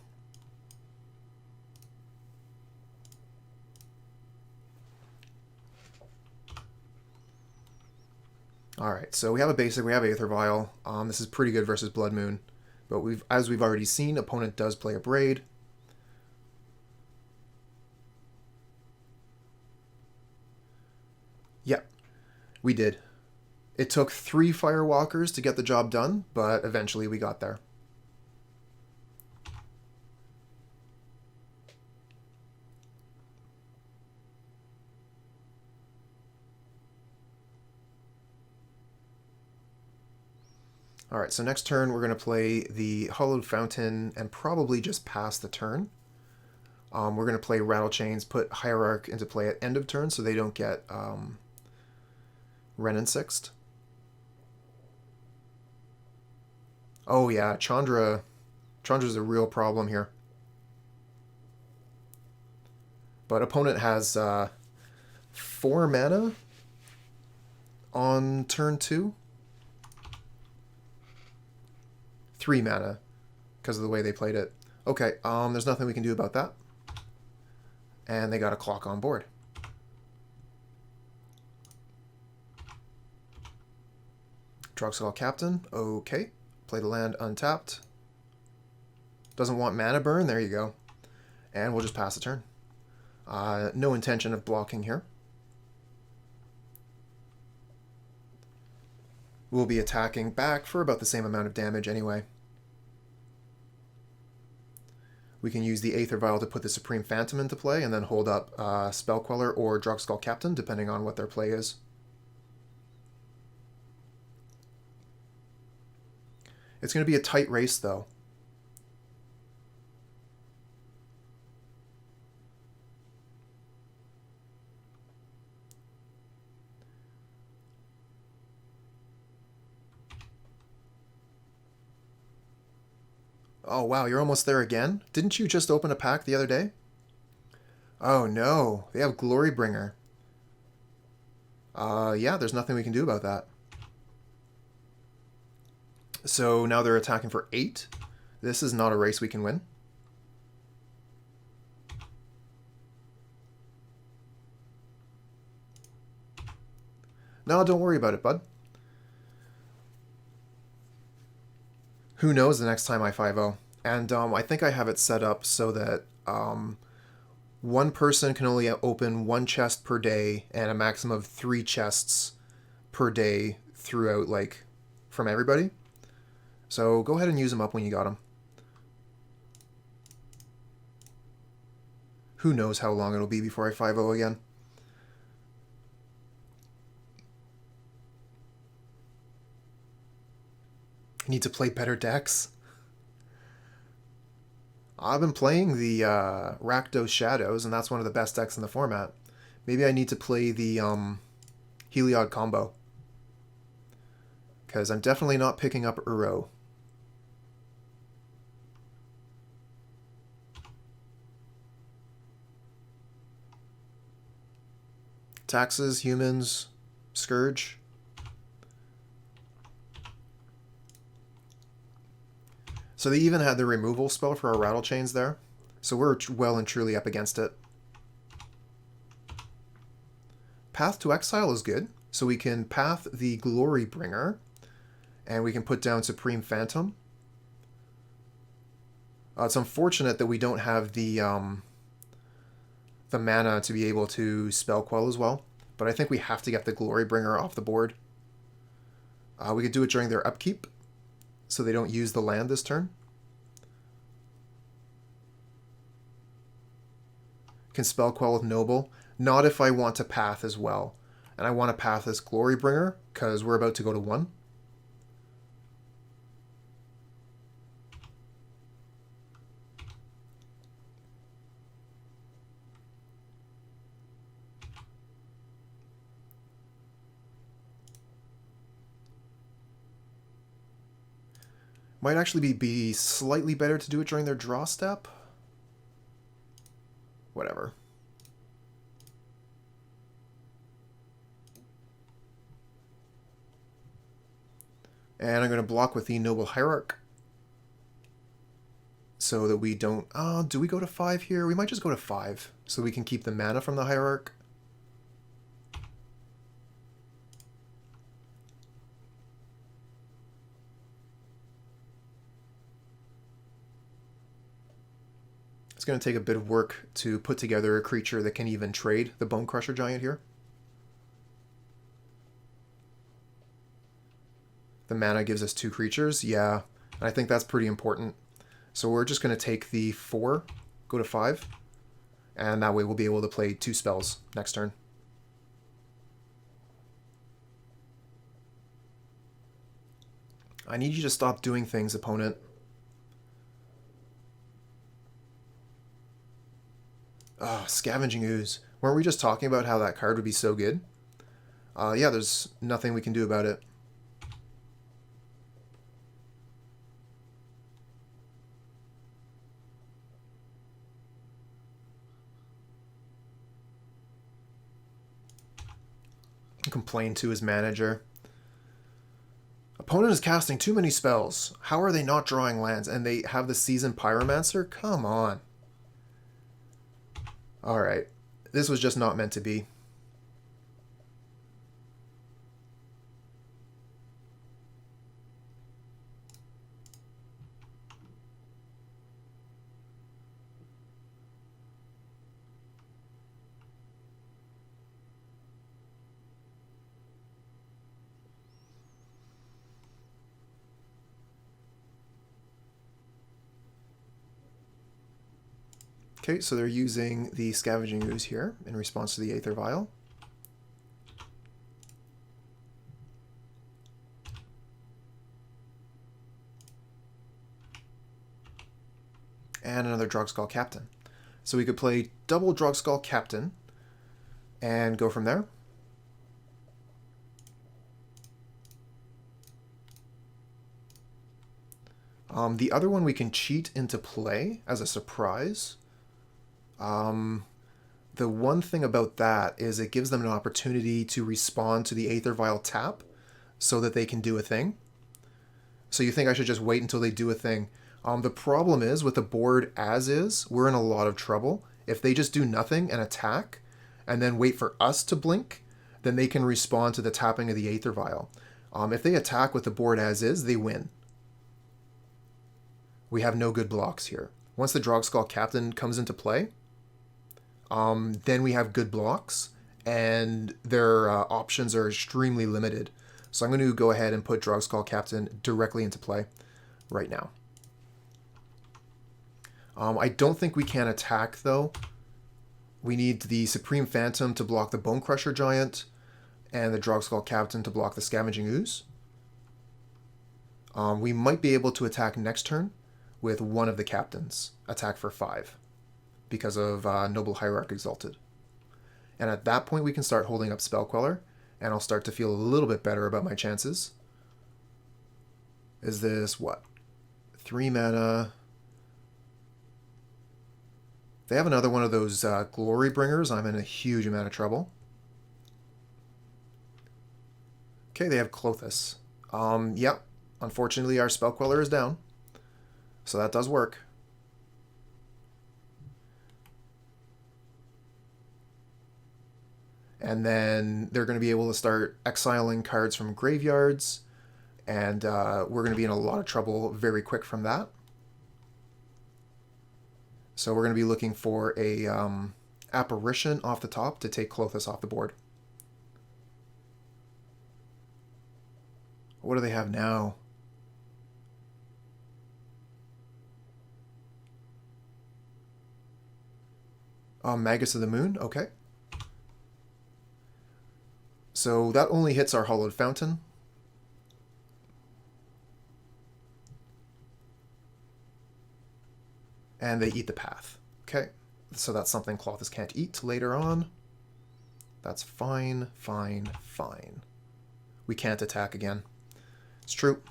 Speaker 1: Alright, so we have a basic, we have Aether Vial. This is pretty good versus Blood Moon, but as we've already seen, opponent does play a Braid. Yep, we did. It took 3 Firewalkers to get the job done, but eventually we got there. Alright, so next turn we're going to play the Hallowed Fountain and probably just pass the turn. We're going to play Rattlechains, put Hierarch into play at end of turn so they don't get Wrenn and 6'd. Oh yeah, Chandra's a real problem here. But opponent has 4 mana on turn 2. 3 mana because of the way they played it. Okay, there's nothing we can do about that. And they got a clock on board. Drogskol Captain, okay. Play the land untapped. Doesn't want mana burn, there you go. And we'll just pass the turn. No intention of blocking here. We'll be attacking back for about the same amount of damage anyway. We can use the Aether Vial to put the Supreme Phantom into play and then hold up Spell Queller or Drogskol Captain, depending on what their play is. It's going to be a tight race, though. Oh, wow, you're almost there again? Didn't you just open a pack the other day? Oh, no. They have Glorybringer. Yeah, there's nothing we can do about that. So now they're attacking for 8. This is not a race we can win. No, don't worry about it, bud. Who knows the next time I 5-0. And I think I have it set up so that one person can only open 1 chest per day and a maximum of 3 chests per day throughout, like, from everybody. So go ahead and use them up when you got them. Who knows how long it'll be before I 5-0 again. I need to play better decks. I've been playing the Rakdos Shadows, and that's one of the best decks in the format. Maybe I need to play the Heliod combo. Because I'm definitely not picking up Uro. Taxes, humans, Scourge. So they even had the removal spell for our Rattlechains there. So we're well and truly up against it. Path to Exile is good. So we can path the Glory Bringer. And we can put down Supreme Phantom. It's unfortunate that we don't have the mana to be able to Spell Quell as well. But I think we have to get the Glory Bringer off the board. We could do it during their upkeep, so they don't use the land this turn. Can Spell Quell with Noble. Not if I want to path as well. And I want to path this Glory Bringer, because we're about to go to 1. Might actually be slightly better to do it during their draw step. Whatever. And I'm going to block with the Noble Hierarch. So that we don't... do we go to 5 here? We might just go to 5. So we can keep the mana from the Hierarch. It's going to take a bit of work to put together a creature that can even trade the Bone Crusher Giant here. The mana gives us 2 creatures, yeah, and I think that's pretty important. So we're just going to take the 4, go to 5, and that way we'll be able to play 2 spells next turn. I need you to stop doing things, opponent. Oh, Scavenging Ooze. Weren't we just talking about how that card would be so good? Yeah, there's nothing we can do about it. Complain to his manager. Opponent is casting too many spells. How are they not drawing lands? And they have the Seasoned Pyromancer? Come on. Alright. This was just not meant to be. Okay, so they're using the Scavenging Ooze here in response to the Aether Vial. And another Drogskol Captain. So we could play double Drogskol Captain and go from there. The other one we can cheat into play as a surprise. The one thing about that is it gives them an opportunity to respond to the Aether Vial tap so that they can do a thing. So you think I should just wait until they do a thing. The problem is, with the board as is, we're in a lot of trouble. If they just do nothing and attack, and then wait for us to blink, then they can respond to the tapping of the Aether Vial. If they attack with the board as is, they win. We have no good blocks here. Once the Drogskol Captain comes into play, then we have good blocks, and their options are extremely limited. So I'm going to go ahead and put Drogskol Captain directly into play right now. I don't think we can attack, though. We need the Supreme Phantom to block the Bone Crusher Giant, and the Drogskol Captain to block the Scavenging Ooze. We might be able to attack next turn with one of the captains. Attack for 5. Because of Noble Hierarch Exalted. And at that point we can start holding up Spell Queller, and I'll start to feel a little bit better about my chances. Is this, what? 3 mana. They have another one of those Glory Bringers. I'm in a huge amount of trouble. Okay, they have Klothys. Yep. Unfortunately, our Spell Queller is down. So that does work. And then they're going to be able to start exiling cards from graveyards. And we're going to be in a lot of trouble very quick from that. So we're going to be looking for a apparition off the top to take Klothys off the board. What do they have now? Magus of the Moon, okay. So that only hits our Hallowed Fountain. And they eat the path. Okay, so that's something Klothys can't eat later on. That's fine, fine, fine. We can't attack again. It's true.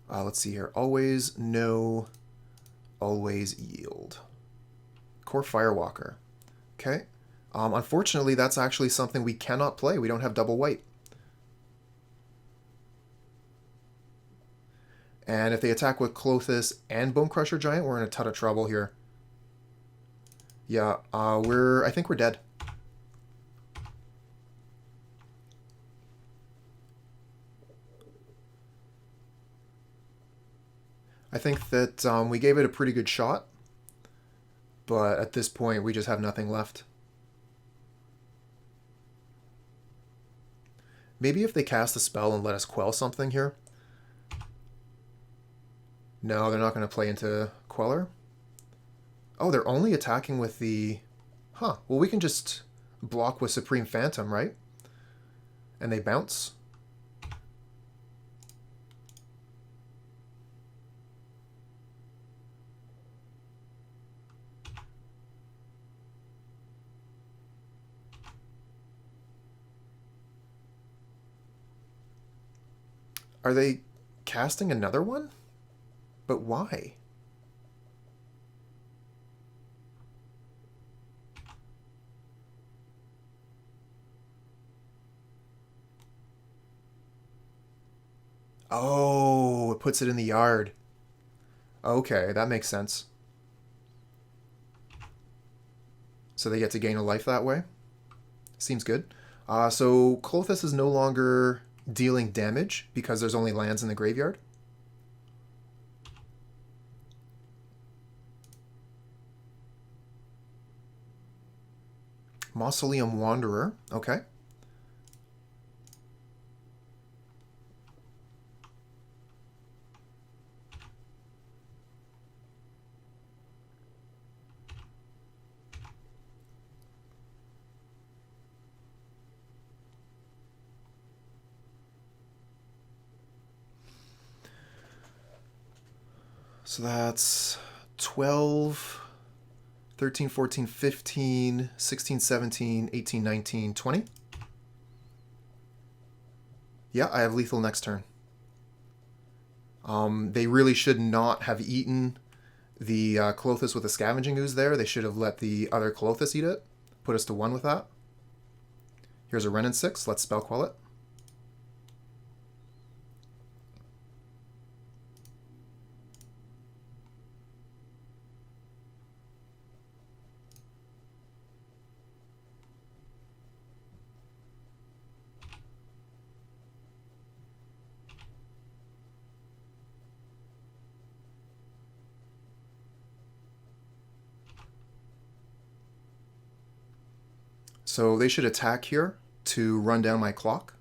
Speaker 1: Let's see here. Always no, always yield. Kor Firewalker. Okay. Unfortunately, that's actually something we cannot play. We don't have double white. And if they attack with Klothys and Bone Crusher Giant, we're in a ton of trouble here. Yeah, I think we're dead. I think that we gave it a pretty good shot, but at this point we just have nothing left. Maybe if they cast a spell and let us quell something here. No, they're not going to play into Queller. Oh, they're only attacking with the... Huh, well we can just block with Supreme Phantom, right? And they bounce. Are they casting another one? But why? Oh, it puts it in the yard. Okay, that makes sense. So they get to gain a life that way. Seems good. So Klothys is no longer dealing damage because there's only lands in the graveyard. Mausoleum Wanderer, okay. So that's 12, 13, 14, 15, 16, 17, 18, 19, 20. Yeah, I have lethal next turn. They really should not have eaten the Klothys with the Scavenging Ooze there. They should have let the other Klothys eat it. Put us to 1 with that. Here's a Wrenn and 6. Let's Spell Quell it. So they should attack here to run down my clock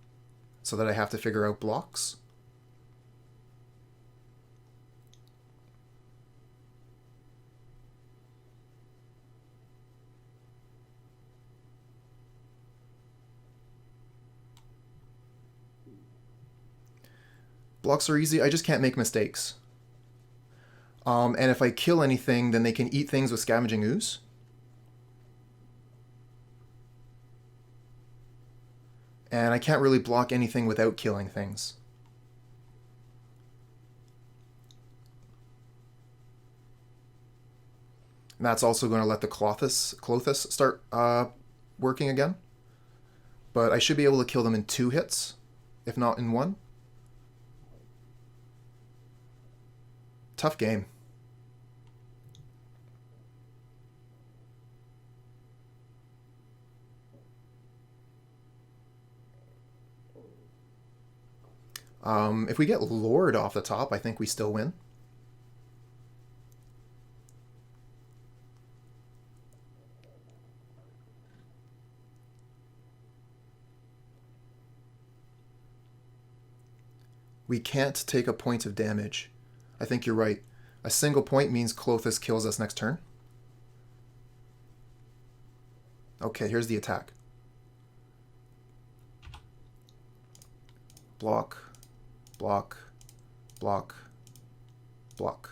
Speaker 1: so that I have to figure out blocks. Blocks are easy, I just can't make mistakes. And if I kill anything, then they can eat things with Scavenging Ooze. And I can't really block anything without killing things. And that's also going to let the Klothys start working again. But I should be able to kill them in 2 hits, if not in 1. Tough game. If we get Lord off the top, I think we still win. We can't take a point of damage. I think you're right. A single point means Klothys kills us next turn. Okay, here's the attack. Block. Block, block, block.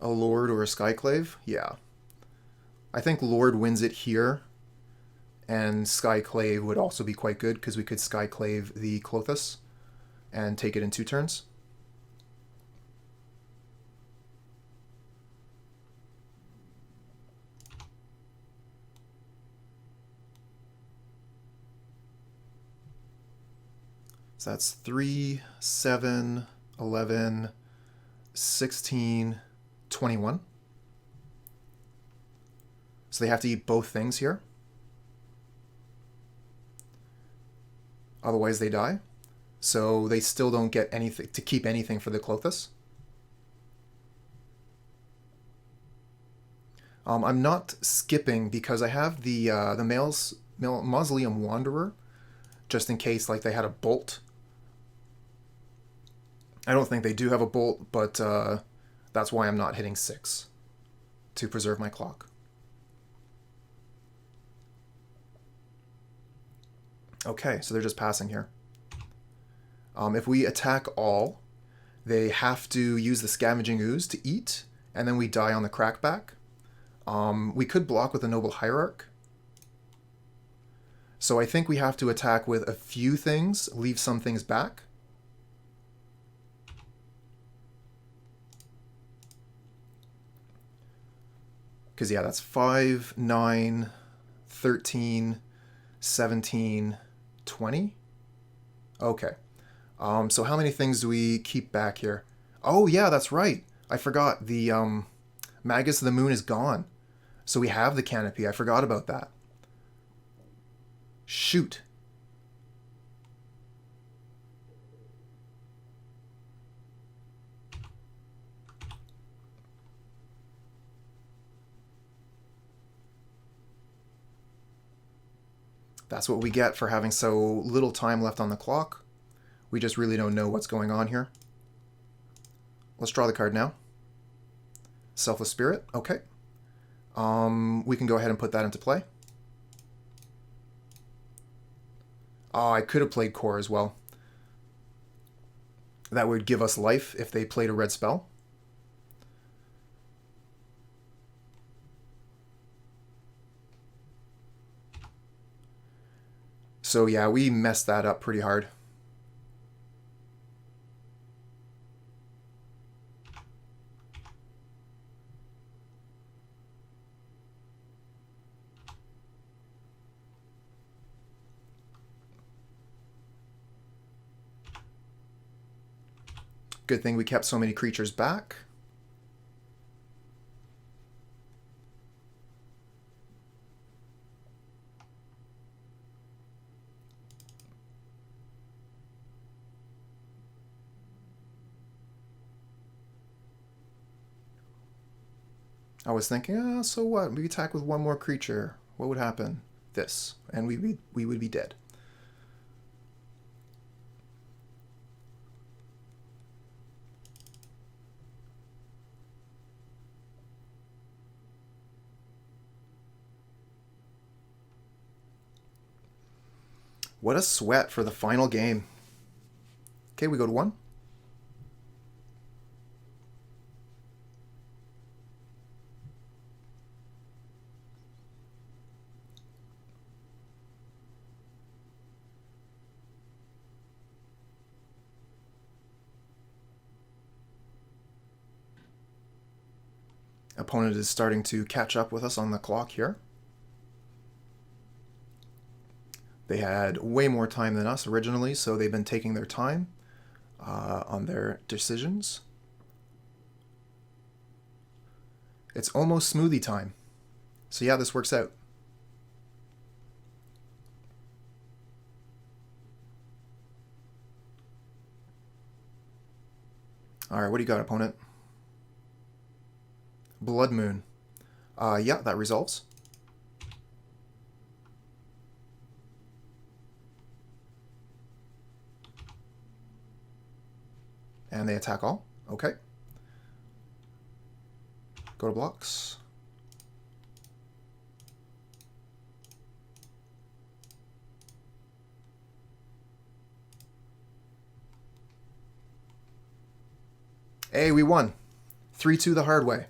Speaker 1: A Lord or a Skyclave? Yeah. I think Lord wins it here, and Skyclave would also be quite good because we could Skyclave the Klothys and take it in 2 turns. So that's 3, 7, 11, 16, 21. So they have to eat both things here. Otherwise they die. So they still don't get anything to keep anything for the Klothys. I'm not skipping because I have the Mausoleum Wanderer, just in case like they had a bolt. I don't think they do have a bolt, but that's why I'm not hitting 6, to preserve my clock. Okay, so they're just passing here. If we attack all, they have to use the Scavenging Ooze to eat, and then we die on the crackback. We could block with a Noble Hierarch. So I think we have to attack with a few things, leave some things back. Because, yeah, that's 5, 9, 13, 17, 20. Okay. So how many things do we keep back here? Oh, yeah, that's right. I forgot. The Magus of the Moon is gone. So we have the Canopy. I forgot about that. Shoot. That's what we get for having so little time left on the clock. We just really don't know what's going on here. Let's draw the card now. Selfless Spirit, okay. We can go ahead and put that into play. Oh, I could have played Kor as well. That would give us life if they played a red spell. So yeah, we messed that up pretty hard. Good thing we kept so many creatures back. I was thinking, so what? We attack with one more creature. What would happen? This. And we would be dead. What a sweat for the final game. Okay, we go to 1. Opponent is starting to catch up with us on the clock here. They had way more time than us originally, so they've been taking their time on their decisions. It's almost smoothie time. So yeah, this works out. Alright, what do you got, opponent? Blood Moon. Yeah, that resolves. And they attack all. Okay. Go to blocks. Hey, we won. 3-2 the hard way.